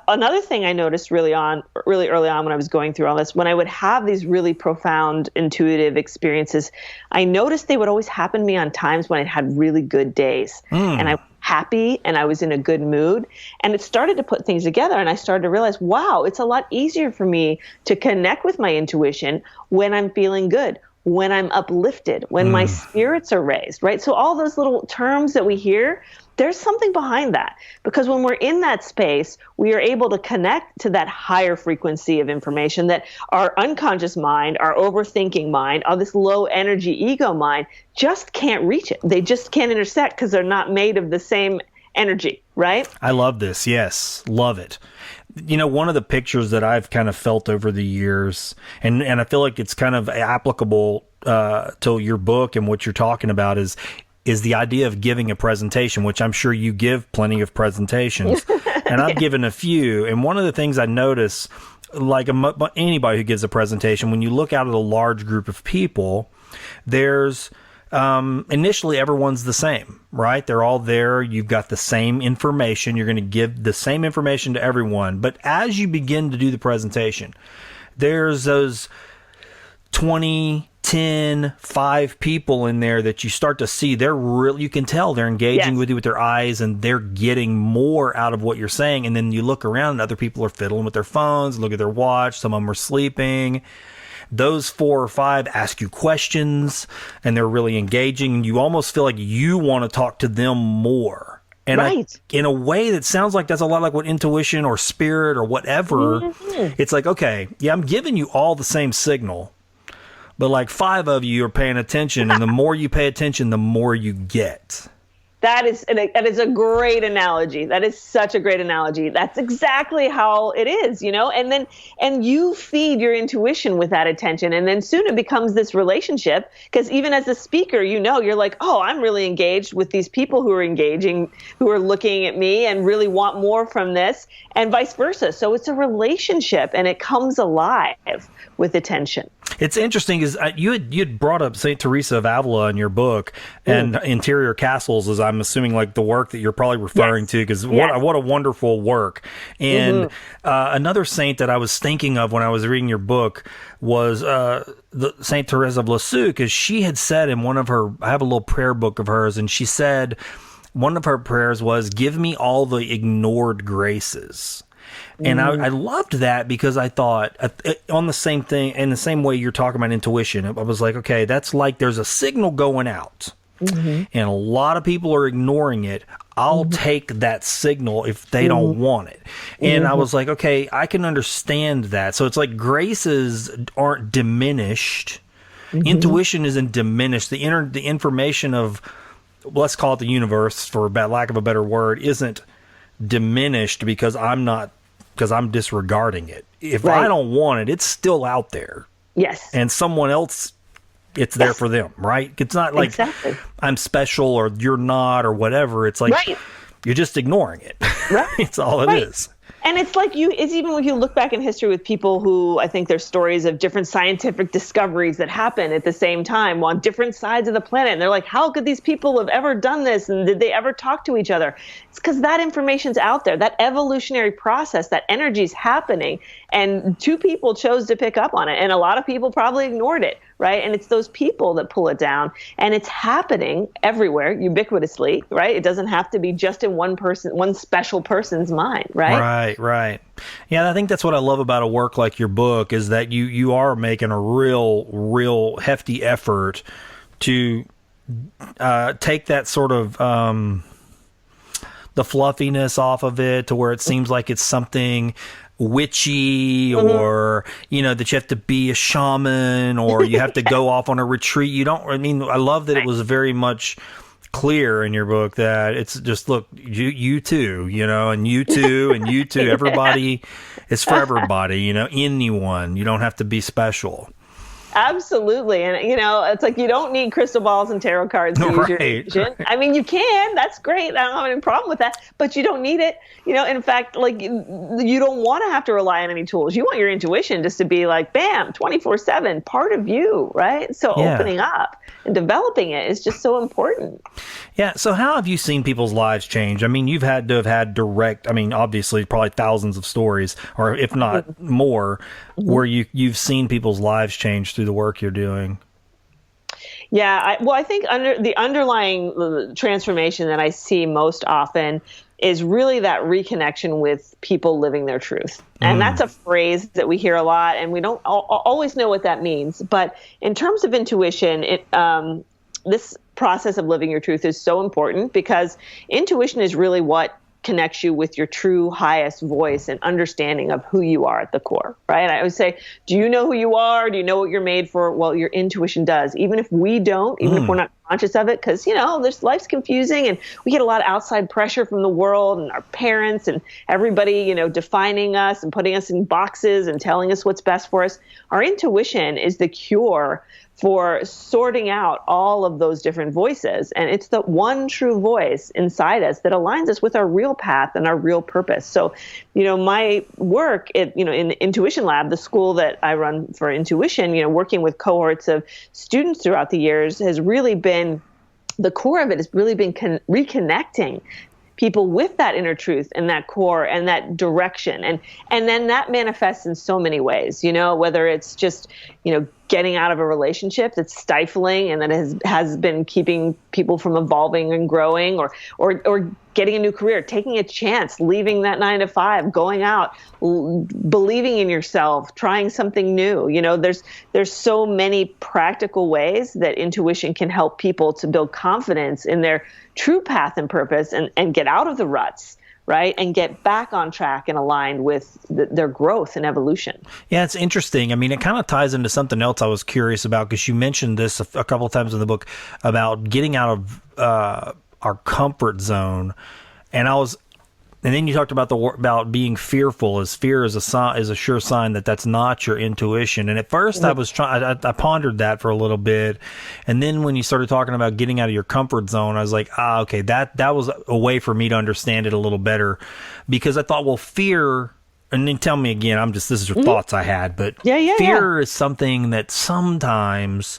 another thing I noticed really early on when I was going through all this, when I would have these really profound intuitive experiences, I noticed they would always happen to me on times when I had really good days, and I was happy and I was in a good mood, and it started to put things together. And I started to realize, wow, it's a lot easier for me to connect with my intuition when I'm feeling good, when I'm uplifted, when my spirits are raised, right? So all those little terms that we hear, there's something behind that, because when we're in that space, we are able to connect to that higher frequency of information that our unconscious mind, our overthinking mind, all this low energy ego mind just can't reach it. They just can't intersect because they're not made of the same energy, right? I love this. Yes. Love it. One of the pictures that I've kind of felt over the years, and I feel like it's kind of applicable to your book and what you're talking about, is the idea of giving a presentation, which I'm sure you give plenty of presentations, and I've given a few. And one of the things I notice, like anybody who gives a presentation, when you look out at a large group of people, there's initially everyone's the same, right? They're all there. You've got the same information. You're going to give the same information to everyone. But as you begin to do the presentation, there's those 20, 5 people in there that you start to see they're real. You can tell they're engaging with you with their eyes, and they're getting more out of what you're saying. And then you look around and other people are fiddling with their phones, look at their watch. Some of them are sleeping. Those 4 or 5 ask you questions, and they're really engaging. And you almost feel like you want to talk to them more. And in a way that sounds like that's a lot like what intuition or spirit or whatever. It's like, okay, yeah, I'm giving you all the same signal, but like 5 of you are paying attention, and the more you pay attention, the more you get. That is a great analogy. That is such a great analogy. That's exactly how it is, and you feed your intuition with that attention. And then soon it becomes this relationship, because even as a speaker, you're like, oh, I'm really engaged with these people who are engaging, who are looking at me and really want more from this, and vice versa. So it's a relationship, and it comes alive with attention. It's interesting is you had brought up St. Teresa of Avila in your book, and Interior Castles is, I'm assuming, like the work that you're probably referring to, because what a wonderful work. And another saint that I was thinking of when I was reading your book was the St. Teresa of Lisieux, because she had said in one of her, I have a little prayer book of hers, and she said one of her prayers was, give me all the ignored graces. And I loved that, because I thought on the same thing, in the same way you're talking about intuition, I was like, okay, that's like there's a signal going out, and a lot of people are ignoring it. I'll take that signal if they don't want it. And I was like, okay, I can understand that. So it's like graces aren't diminished. Intuition isn't diminished. The information of, let's call it the universe, for lack of a better word, isn't diminished because I'm disregarding it. If I don't want it, it's still out there. Yes. And someone else, it's there for them, right? It's not like I'm special or you're not or whatever. It's like you're just ignoring it. Right. It's all it is. And it's like it's even when you look back in history with people who, I think there's stories of different scientific discoveries that happen at the same time on different sides of the planet. And they're like, how could these people have ever done this? And did they ever talk to each other? It's because that information's out there. That evolutionary process, that energy's happening. And 2 people chose to pick up on it. And a lot of people probably ignored it, right? And it's those people that pull it down. And it's happening everywhere, ubiquitously, right? It doesn't have to be just in one special person's mind, right? Right. Yeah, I think that's what I love about a work like your book, is that you are making a real hefty effort to take that sort of the fluffiness off of it, to where it seems like it's something witchy, or that you have to be a shaman, or you have to go off on a retreat. I love that it was very much clear in your book that it's just, look, you too, and you too, and you too. Everybody, it's for everybody, anyone. You don't have to be special. Absolutely. And, it's like you don't need crystal balls and tarot cards to use your intuition. I mean, you can. That's great. I don't have any problem with that. But you don't need it. In fact, like, you don't want to have to rely on any tools. You want your intuition just to be like, bam, 24/7, part of you, right? So opening up and developing it is just so important. Yeah. So how have you seen people's lives change? I mean, you've had to have had direct, obviously probably thousands of stories, or if not more, where you've seen people's lives change through the work you're doing. Yeah. I think the underlying transformation that I see most often is really that reconnection with people living their truth. And that's a phrase that we hear a lot, and we don't always know what that means. But in terms of intuition, this process of living your truth is so important, because intuition is really what connects you with your true highest voice and understanding of who you are at the core, right? I would say, do you know who you are? Do you know what you're made for? Well, your intuition does. Even if we don't, even if we're not conscious of it, because, life's confusing, and we get a lot of outside pressure from the world and our parents and everybody, defining us and putting us in boxes and telling us what's best for us. Our intuition is the cure for sorting out all of those different voices. And it's the one true voice inside us that aligns us with our real path and our real purpose. So, my work in the Intuition Lab, the school that I run for intuition, working with cohorts of students throughout the years, has really been, the core of it has really been reconnecting people with that inner truth and that core and that direction. And then that manifests in so many ways, whether it's just, getting out of a relationship that's stifling and that has been keeping people from evolving and growing, or getting a new career, taking a chance, leaving that 9 to 5, going out, believing in yourself, trying something new. There's so many practical ways that intuition can help people to build confidence in their true path and purpose, and get out of the ruts, right? And get back on track and aligned with their growth and evolution. Yeah, it's interesting. I mean, it kind of ties into something else I was curious about, because you mentioned this a couple of times in the book about getting out of our comfort zone. And then you talked about being fearful, as fear is a sure sign that that's not your intuition. And at first I pondered that for a little bit. And then when you started talking about getting out of your comfort zone, I was like, okay, that was a way for me to understand it a little better, because I thought, well, fear, and then tell me again, this is your thoughts I had, but fear is something that sometimes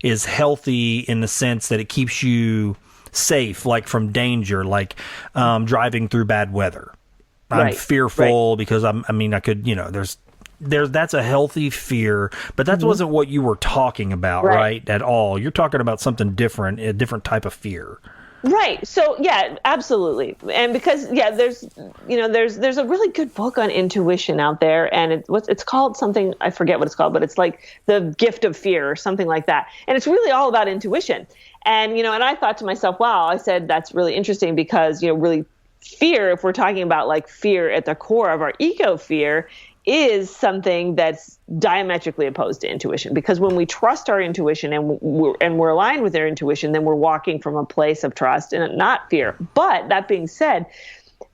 is healthy in the sense that it keeps you safe, like from danger, like driving through bad weather. I'm fearful because I could, that's a healthy fear, but that wasn't what you were talking about, right? At all. You're talking about something different, a different type of fear. Right. So yeah, absolutely. And because there's a really good book on intuition out there, and it's called something, I forget what it's called, but it's like The Gift of Fear or something like that. And it's really all about intuition. And and I thought to myself, wow, I said that's really interesting, because really fear, if we're talking about like fear at the core of our ego fear, is something that's diametrically opposed to intuition. Because when we trust our intuition and we're aligned with our intuition, then we're walking from a place of trust and not fear. But that being said,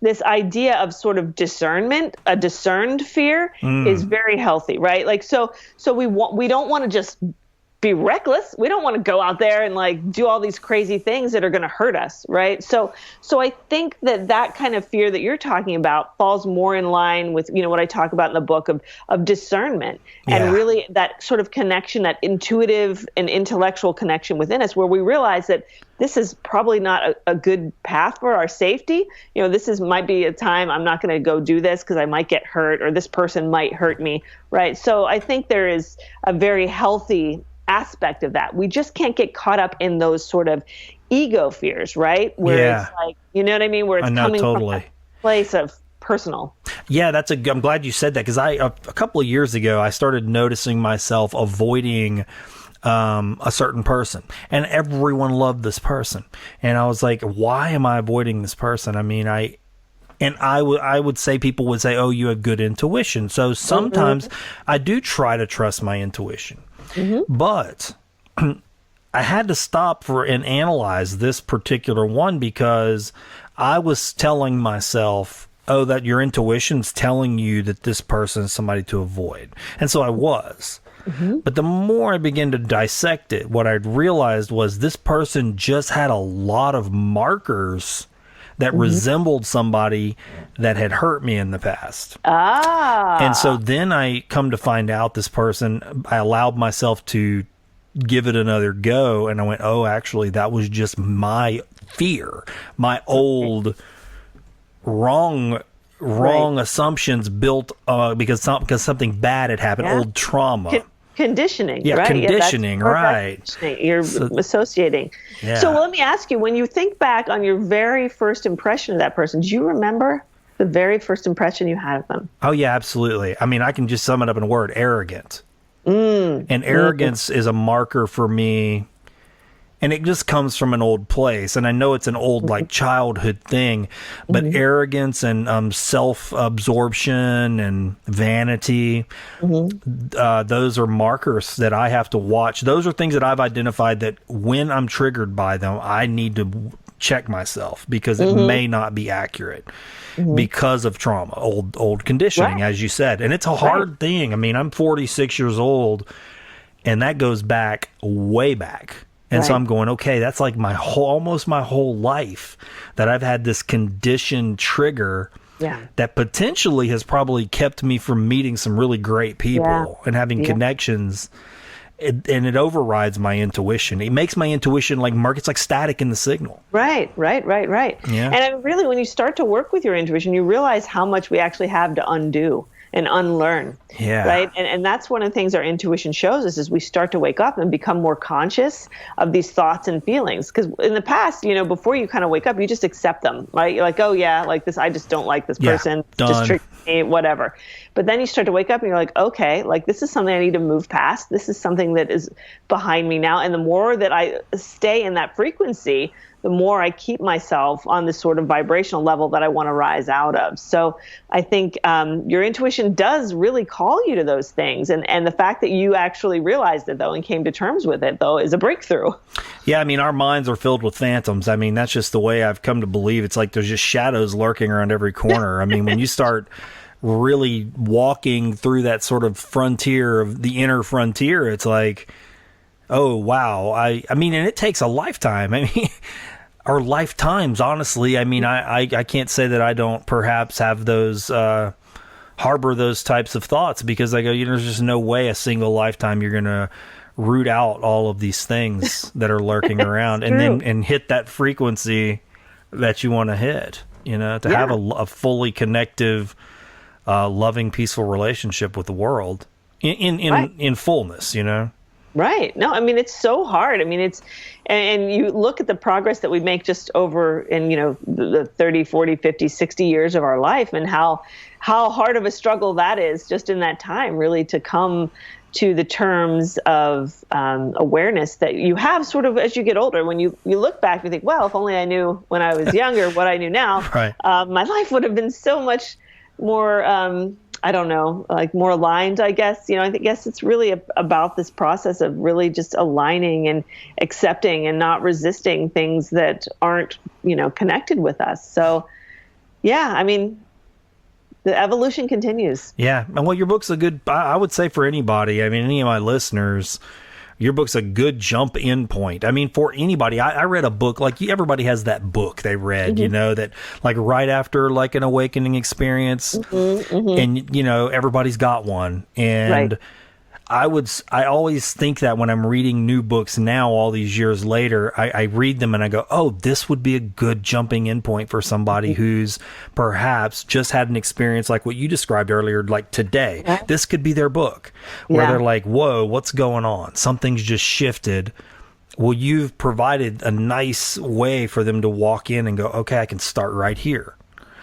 this idea of sort of discernment, a discerned fear, is very healthy, right? Like so we don't want to just be reckless. We don't want to go out there and like do all these crazy things that are going to hurt us, right? So I think that kind of fear that you're talking about falls more in line with, what I talk about in the book of discernment, and really that sort of connection, that intuitive and intellectual connection within us, where we realize that this is probably not a good path for our safety. Might be a time I'm not going to go do this because I might get hurt, or this person might hurt me, right? So I think there is a very healthy aspect of that. We just can't get caught up in those sort of ego fears, right? Where it's like, you know what I mean? Where it's coming from a place of personal. Yeah, I'm glad you said that, because a couple of years ago, I started noticing myself avoiding a certain person, and everyone loved this person. And I was like, why am I avoiding this person? I mean, I would say, people would say, oh, you have good intuition. So sometimes I do try to trust my intuition. But I had to stop and analyze this particular one, because I was telling myself, oh, that your intuition's telling you that this person is somebody to avoid. And so I was. But the more I began to dissect it, what I'd realized was this person just had a lot of markers that resembled somebody that had hurt me in the past. And so then I come to find out this person, I allowed myself to give it another go, and I went, oh, actually, that was just my fear, my old wrong assumptions built because something bad had happened, old trauma. Conditioning, right? Conditioning, right. Conditioning. You're associating. Yeah. So let me ask you, when you think back on your very first impression of that person, do you remember the very first impression you had of them? Oh, yeah, absolutely. I mean, I can just sum it up in a word: arrogant. And arrogance is a marker for me, and it just comes from an old place. And I know it's an old, like, childhood thing, but arrogance and self-absorption and vanity, those are markers that I have to watch. Those are things that I've identified that when I'm triggered by them, I need to check myself, because it may not be accurate because of trauma, old conditioning, as you said. And it's a hard thing. I mean, I'm 46 years old, and that goes back way back. And so I'm going, okay, that's like almost my whole life that I've had this conditioned trigger that potentially has probably kept me from meeting some really great people and having connections. And it overrides my intuition. It makes my intuition it's like static in the signal. Right. Yeah. And really, when you start to work with your intuition, you realize how much we actually have to undo. and unlearn. Yeah. Right. And that's one of the things our intuition shows us, is we start to wake up and become more conscious of these thoughts and feelings. Because in the past, before you kind of wake up, you just accept them, right? You're like, oh yeah, like this, I just don't like this person. Done. Just trick me, whatever. But then you start to wake up and you're like, okay, like this is something I need to move past. This is something that is behind me now. And the more that I stay in that frequency, the more I keep myself on this sort of vibrational level that I want to rise out of. So I think your intuition does really call you to those things. And the fact that you actually realized it, though, and came to terms with it, though, is a breakthrough. Yeah, I mean, our minds are filled with phantoms. I mean, that's just the way I've come to believe. It's like there's just shadows lurking around every corner. I mean, when you start really walking through that sort of frontier of the inner frontier, it's like, oh, wow. I mean, and it takes a lifetime. I mean, or lifetimes, honestly. I mean, I can't say that I don't perhaps have those, harbor those types of thoughts, because I go, there's just no way a single lifetime you're going to root out all of these things that are lurking around and hit that frequency that you want to hit, to have a fully connective, loving, peaceful relationship with the world in fullness, Right. No, I mean, it's so hard. I mean, and you look at the progress that we make just over in, the 30, 40, 50, 60 years of our life, and how hard of a struggle that is just in that time, really, to come to the terms of awareness that you have sort of as you get older. When you look back, you think, well, if only I knew when I was younger what I knew now, right. My life would have been so much more, I don't know, like more aligned, I guess. I guess it's really about this process of really just aligning and accepting and not resisting things that aren't, connected with us. So, yeah, I mean, the evolution continues. Yeah. And well, your book's a good, I would say for anybody, I mean, any of my listeners, your book's a good jump in point. I mean, for anybody, I read a book, like everybody has that book they read, that like right after like an awakening experience, and everybody's got one. And Right. I always think that when I'm reading new books now, all these years later, I read them and I go, oh, this would be a good jumping in point for somebody who's perhaps just had an experience like what you described earlier, like today. Yeah. This could be their book where they're like, whoa, what's going on? Something's just shifted. Well, you've provided a nice way for them to walk in and go, okay, I can start right here.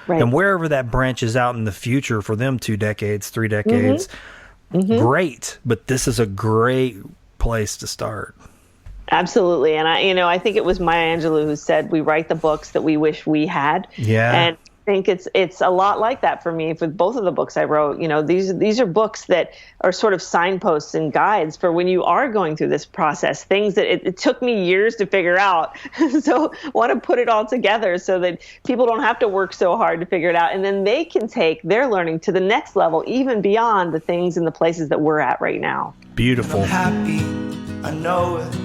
Right. And wherever that branches out in the future for them, 2 decades, 3 decades, great. But this is a great place to start. Absolutely. And I think it was Maya Angelou who said, we write the books that we wish we had. Yeah. And I think it's a lot like that for me with both of the books I wrote. These are books that are sort of signposts and guides for when you are going through this process, things that it took me years to figure out. So I want to put it all together so that people don't have to work so hard to figure it out. And then they can take their learning to the next level, even beyond the things and the places that we're at right now. Beautiful. I'm happy, I know it.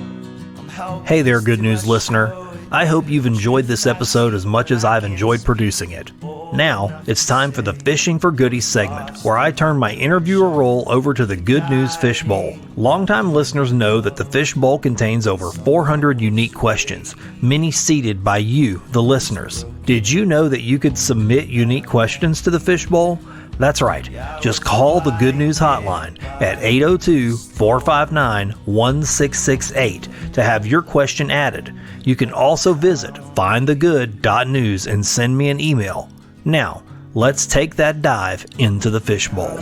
I'm helpless. Hey there, Good News listener. I hope you've enjoyed this episode as much as I've enjoyed producing it. Now, it's time for the Fishing for Goodies segment, where I turn my interviewer role over to the Good News Fish Bowl. Longtime listeners know that the Fish Bowl contains over 400 unique questions, many seeded by you, the listeners. Did you know that you could submit unique questions to the Fish Bowl? That's right. Just call the Good News hotline at 802-459-1668 to have your question added. You can also visit findthegood.news and send me an email. Now, let's take that dive into the fishbowl.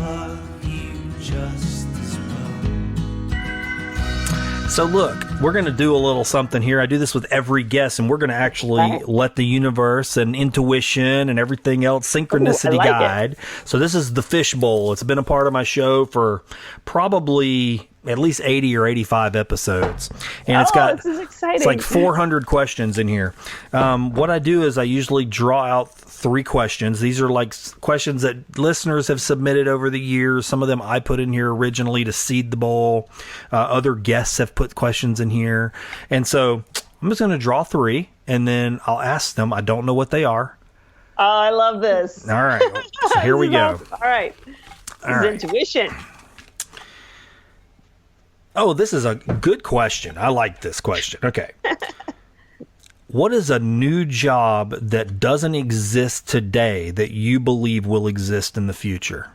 So look, we're going to do a little something here. I do this with every guest, and we're going to actually let the universe and intuition and everything else, synchronicity guide. So this is the fishbowl. It's been a part of my show for probably at least 80 or 85 episodes. And This is exciting. It's like 400 questions in here. What I do is I usually draw out 3 questions. These are like questions that listeners have submitted over the years. Some of them I put in here originally to seed the bowl. Other guests have put questions in here. And so I'm just going to draw 3, and then I'll ask them. I don't know what they are. Oh, I love this. All right. So here we go. Awesome. All right. This is intuition. Oh, this is a good question. I like this question. Okay. What is a new job that doesn't exist today that you believe will exist in the future?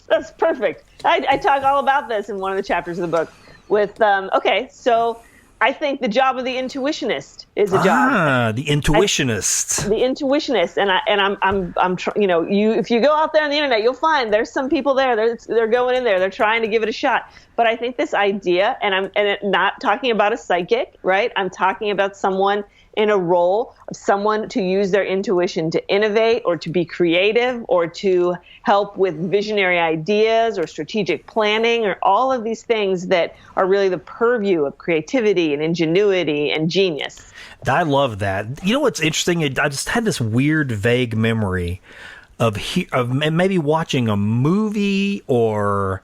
That's perfect. I talk all about this in one of the chapters of the book with, okay, so I think the job of the intuitionist is a job. The intuitionist. The intuitionist, if you go out there on the internet, you'll find there's some people there. They're going in there. They're trying to give it a shot. But I think this idea, and I'm not talking about a psychic, right? I'm talking about someone in a role of someone to use their intuition to innovate or to be creative or to help with visionary ideas or strategic planning or all of these things that are really the purview of creativity and ingenuity and genius. I love that. You know what's interesting? I just had this weird, vague memory of maybe watching a movie, or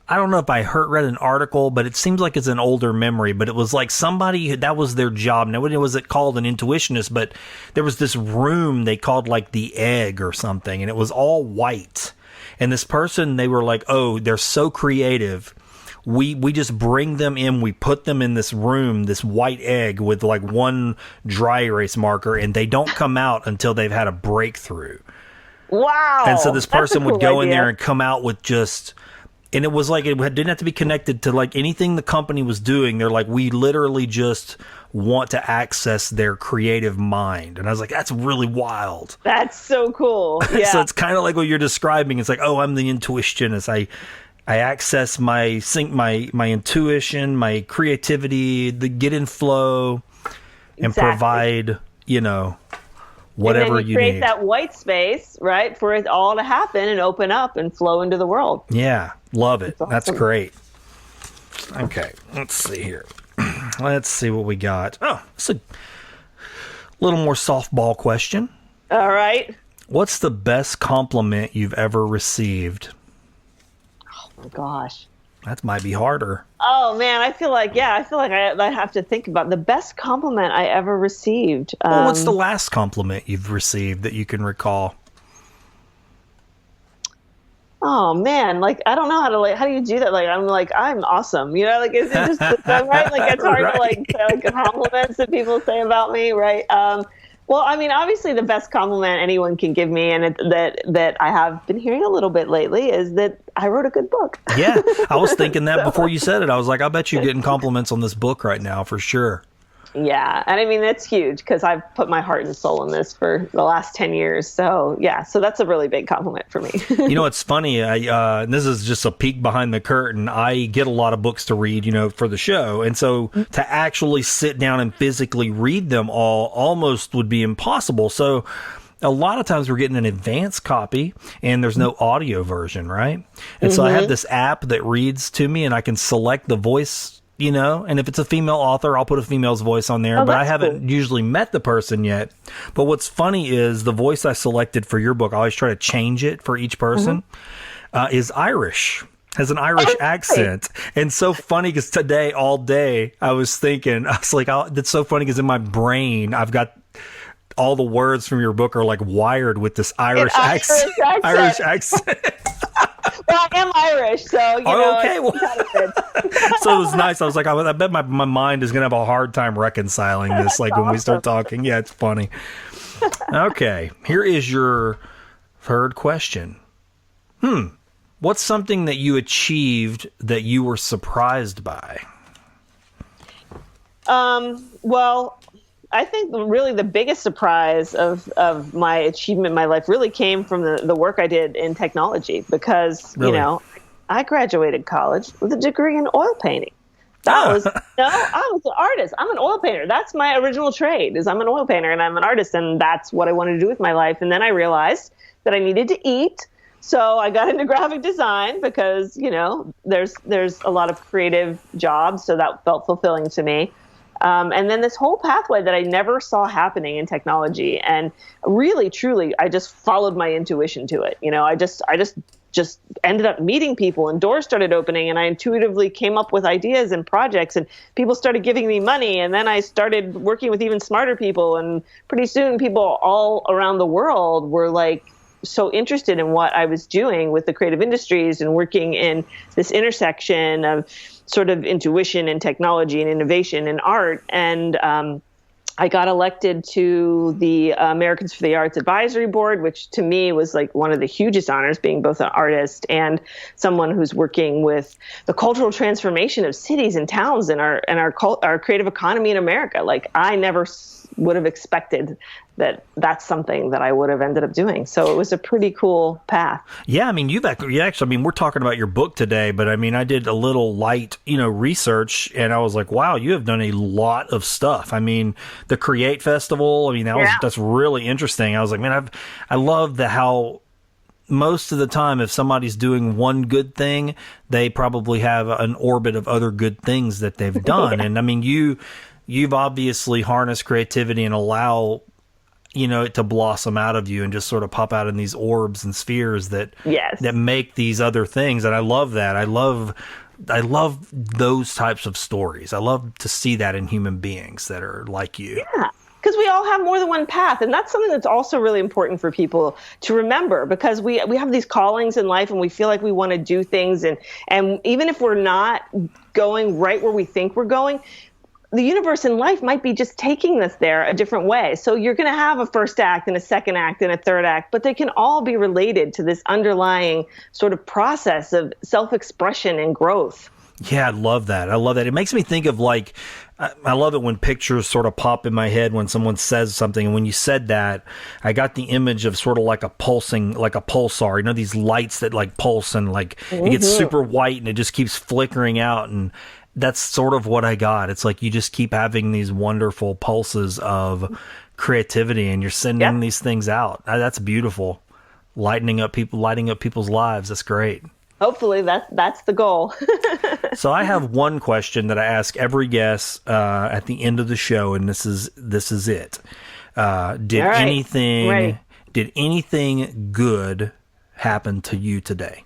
I don't know if I read an article, but it seems like it's an older memory. But it was like somebody that was their job. Now, what was it called? An intuitionist, but there was this room they called like the egg or something, and it was all white. And this person, they were like, "Oh, they're so creative. We just bring them in. We put them in this room, this white egg with like one dry erase marker, and they don't come out until they've had a breakthrough." Wow! And so this person would go in there and come out with just. And it was like, it didn't have to be connected to like anything the company was doing. They're like, we literally just want to access their creative mind. And I was like, that's really wild. That's so cool. Yeah. So it's kind of like what you're describing. It's like, oh, I'm the intuitionist. I access my intuition, my creativity, the get in flow, and provide, whatever and then you create need. That white space, right, for it all to happen and open up and flow into the world. Yeah, love it. Awesome. That's great. Okay, let's see here. Let's see what we got. Oh, it's a little more softball question. All right. What's the best compliment you've ever received? Oh my gosh. That might be harder. Oh man, I feel like I have to think about the best compliment I ever received. Well, what's the last compliment you've received that you can recall? Oh man, like I don't know how do you do that? Like I'm awesome, is it just right? Like it's hard Right. to say compliments that people say about me, right? Well, I mean, obviously the best compliment anyone can give me, and that I have been hearing a little bit lately, is that I wrote a good book. Yeah, I was thinking that before you said it. I was like, I bet you're getting compliments on this book right now for sure. Yeah, and I mean, that's huge because I've put my heart and soul in this for the last 10 years. So yeah, so that's a really big compliment for me. It's funny. And this is just a peek behind the curtain. I get a lot of books to read, for the show. And so to actually sit down and physically read them all almost would be impossible. So a lot of times we're getting an advanced copy and there's no audio version, right? And so I have this app that reads to me and I can select the voice, and if it's a female author, I'll put a female's voice on there, but I haven't usually met the person yet. But what's funny is the voice I selected for your book, I always try to change it for each person, is Irish. Has an Irish accent. And so funny because today, all day, I was like, that's so funny because in my brain, I've got all the words from your book are like wired with this Irish accent. Irish accent. Well, I am Irish, so okay. Well, So it was nice. I was like, I bet my mind is gonna have a hard time reconciling this. Like when we start talking, yeah, it's funny. Okay, here is your third question. What's something that you achieved that you were surprised by? Well, I think really the biggest surprise of my achievement in my life really came from the work I did in technology because, Really? I graduated college with a degree in oil painting. I was an artist. I'm an oil painter. That's my original trade is I'm an oil painter and I'm an artist. And that's what I wanted to do with my life. And then I realized that I needed to eat. So I got into graphic design because, there's a lot of creative jobs. So that felt fulfilling to me. And then this whole pathway that I never saw happening in technology. And really, truly, I just followed my intuition to it. I just ended up meeting people and doors started opening and I intuitively came up with ideas and projects and people started giving me money. And then I started working with even smarter people. And pretty soon people all around the world were like so interested in what I was doing with the creative industries and working in this intersection of sort of intuition and technology and innovation and art. And I got elected to the Americans for the Arts Advisory Board, which to me was like one of the hugest honors, being both an artist and someone who's working with the cultural transformation of cities and towns and our creative economy in America. Like, I never would have expected that that's something that I would have ended up doing. So it was a pretty cool path. Yeah, I mean, you actually, I mean, we're talking about your book today, but I mean, I did a little light, research, and I was like, wow, you have done a lot of stuff. I mean, the Create Festival, I mean, that's really interesting. I was like, man, I love how most of the time, if somebody's doing one good thing, they probably have an orbit of other good things that they've done. And I mean, you've obviously harnessed creativity and allow it to blossom out of you and just sort of pop out in these orbs and spheres that make these other things. And I love that. I love those types of stories. I love to see that in human beings that are like you. Yeah. Because we all have more than one path. And that's something that's also really important for people to remember, because we have these callings in life and we feel like we want to do things. And even if we're not going right where we think we're going, the universe in life might be just taking us there a different way. So you're going to have a first act and a second act and a third act, but they can all be related to this underlying sort of process of self-expression and growth. Yeah, I love that. It makes me think of I love it when pictures sort of pop in my head when someone says something. And when you said that, I got the image of sort of like a pulsing, like a pulsar, these lights that like pulse and like it gets super white and it just keeps flickering out. And that's sort of what I got. It's like you just keep having these wonderful pulses of creativity and you're sending these things out. That's beautiful. Lighting up people's lives. That's great. Hopefully that's the goal. So I have one question that I ask every guest at the end of the show, and this is it. Did anything good happen to you today?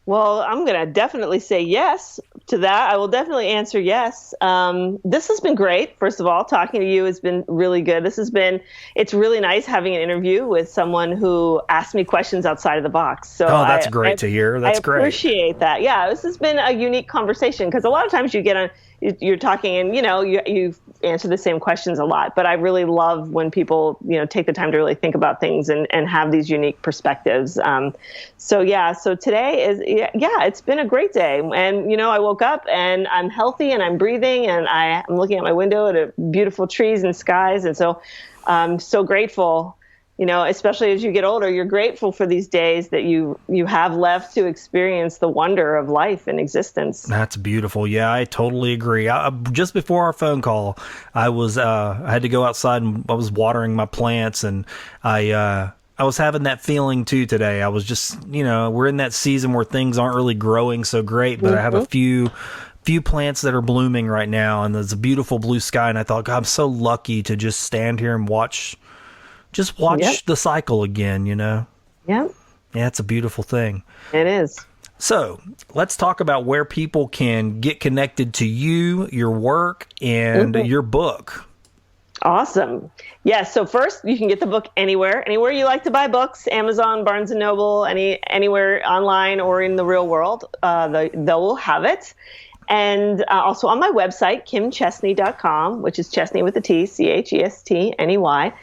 Well, I'm going to definitely say yes to that. I will definitely answer yes. This has been great. First of all, talking to you has been really good. It's really nice having an interview with someone who asked me questions outside of the box. So that's great to hear. That's great. I appreciate that. Yeah, this has been a unique conversation, because a lot of times you're talking and, you answer the same questions a lot. But I really love when people, take the time to really think about things and have these unique perspectives. So today it's been a great day. And, I woke up and I'm healthy and I'm breathing and I'm looking at my window at beautiful trees and skies. And so I'm so grateful. Especially as you get older, you're grateful for these days that you have left to experience the wonder of life and existence. That's beautiful. Yeah, I totally agree. Just before our phone call, I had to go outside and I was watering my plants, and I was having that feeling too today. I was just, we're in that season where things aren't really growing so great, but I have a few plants that are blooming right now, and there's a beautiful blue sky, and I thought, God, I'm so lucky to just stand here and watch the cycle again, Yeah. Yeah, it's a beautiful thing. It is. So let's talk about where people can get connected to you, your work, and your book. Awesome. Yeah. So first, you can get the book anywhere you like to buy books: Amazon, Barnes and Noble, anywhere online or in the real world. They will have it. And also on my website, kimchestney.com, which is Chestney with a T, Chestney.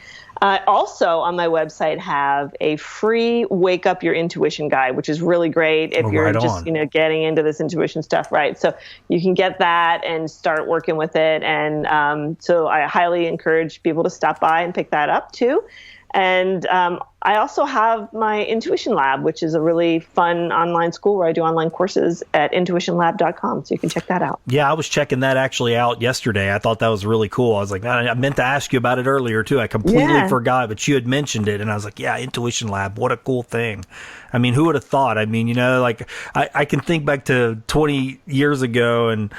Also on my website have a free Wake Up Your Intuition guide, which is really great if you're just getting into this intuition stuff, right? So you can get that and start working with it. And so I highly encourage people to stop by and pick that up too. And I also have my Intuition Lab, which is a really fun online school where I do online courses at intuitionlab.com. So you can check that out. Yeah, I was checking that actually out yesterday. I thought that was really cool. I was like, I meant to ask you about it earlier too. I completely forgot, but you had mentioned it. And I was like, yeah, Intuition Lab, what a cool thing. I mean, who would have thought? I mean, I can think back to 20 years ago and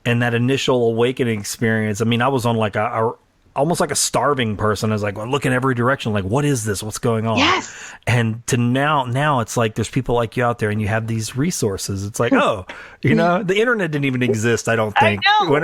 that initial awakening experience. I mean, I was on like a almost like a starving person. I was like, well, look in every direction. Like, what is this? What's going on? Yes. And to now it's like there's people like you out there, and you have these resources. It's like, oh, the internet didn't even exist. I don't think. I know.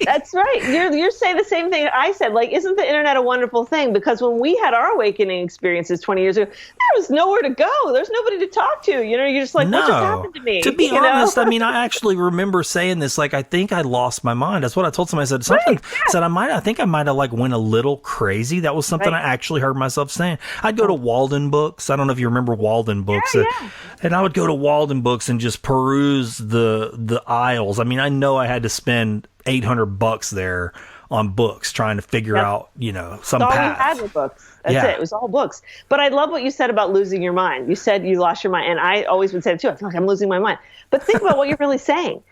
That's right. You're saying the same thing I said. Like, isn't the internet a wonderful thing? Because when we had our awakening experiences 20 years ago, there was nowhere to go. There's nobody to talk to. You're just like, what just happened to me? To be honest, I mean, I actually remember saying this. Like, I think I lost my mind. That's what I told somebody. I said something. Right, yeah. Said I think I might have like went a little crazy. That was something I actually heard myself saying. I'd go to Walden Books. I don't know if you remember Walden Books. Yeah. And I would go to Walden Books and just peruse the aisles. I mean, I know I had to spend $800 there on books trying to figure out, some all path. We had were books. That's it. It was all books. But I love what you said about losing your mind. You said you lost your mind. And I always would say it too. I feel like I'm losing my mind. But think about what you're really saying.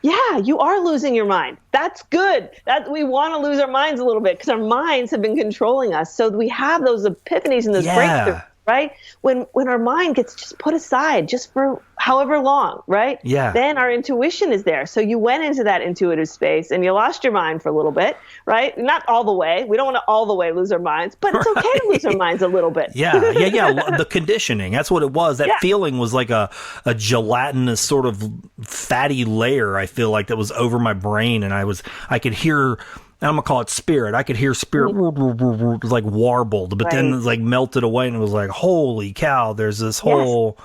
Yeah, you are losing your mind. That's good. That we want to lose our minds a little bit because our minds have been controlling us. So we have those epiphanies and those breakthroughs, right? When our mind gets just put aside just for however long, right? Yeah. Then our intuition is there. So you went into that intuitive space and you lost your mind for a little bit, right? Not all the way. We don't want to all the way lose our minds, but it's okay to lose our minds a little bit. Yeah. The conditioning. That's what it was. That feeling was like a gelatinous sort of fatty layer, I feel like, that was over my brain. And I could hear, I'm gonna call it spirit. I could hear spirit like warbled, but then it's like melted away, and it was like, holy cow! There's this whole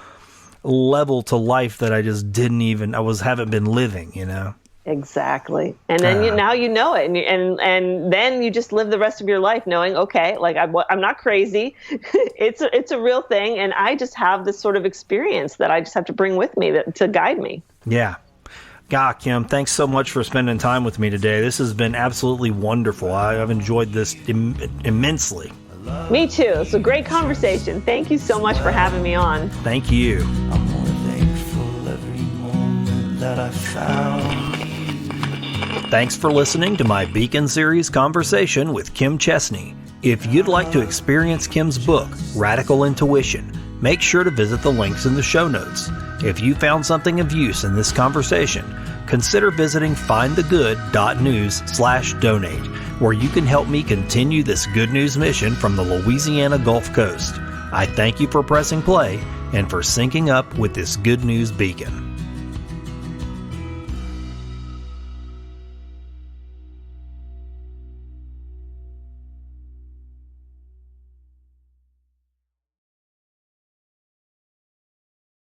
level to life that I just haven't been living. Exactly. And then now you know it, and then you just live the rest of your life knowing, okay, like I'm not crazy. it's a real thing, and I just have this sort of experience that I just have to bring with me to guide me. Yeah. God, Kim, thanks so much for spending time with me today. This has been absolutely wonderful. I've enjoyed this immensely. Me too. It's a great conversation. Thank you so much for having me on. Thank you. I'm more thankful every moment that I found. Thanks for listening to my Beacon Series conversation with Kim Chestney. If you'd like to experience Kim's book, Radical Intuition, make sure to visit the links in the show notes. If you found something of use in this conversation, consider visiting findthegood.news/donate, where you can help me continue this good news mission from the Louisiana Gulf Coast. I thank you for pressing play and for syncing up with this good news beacon.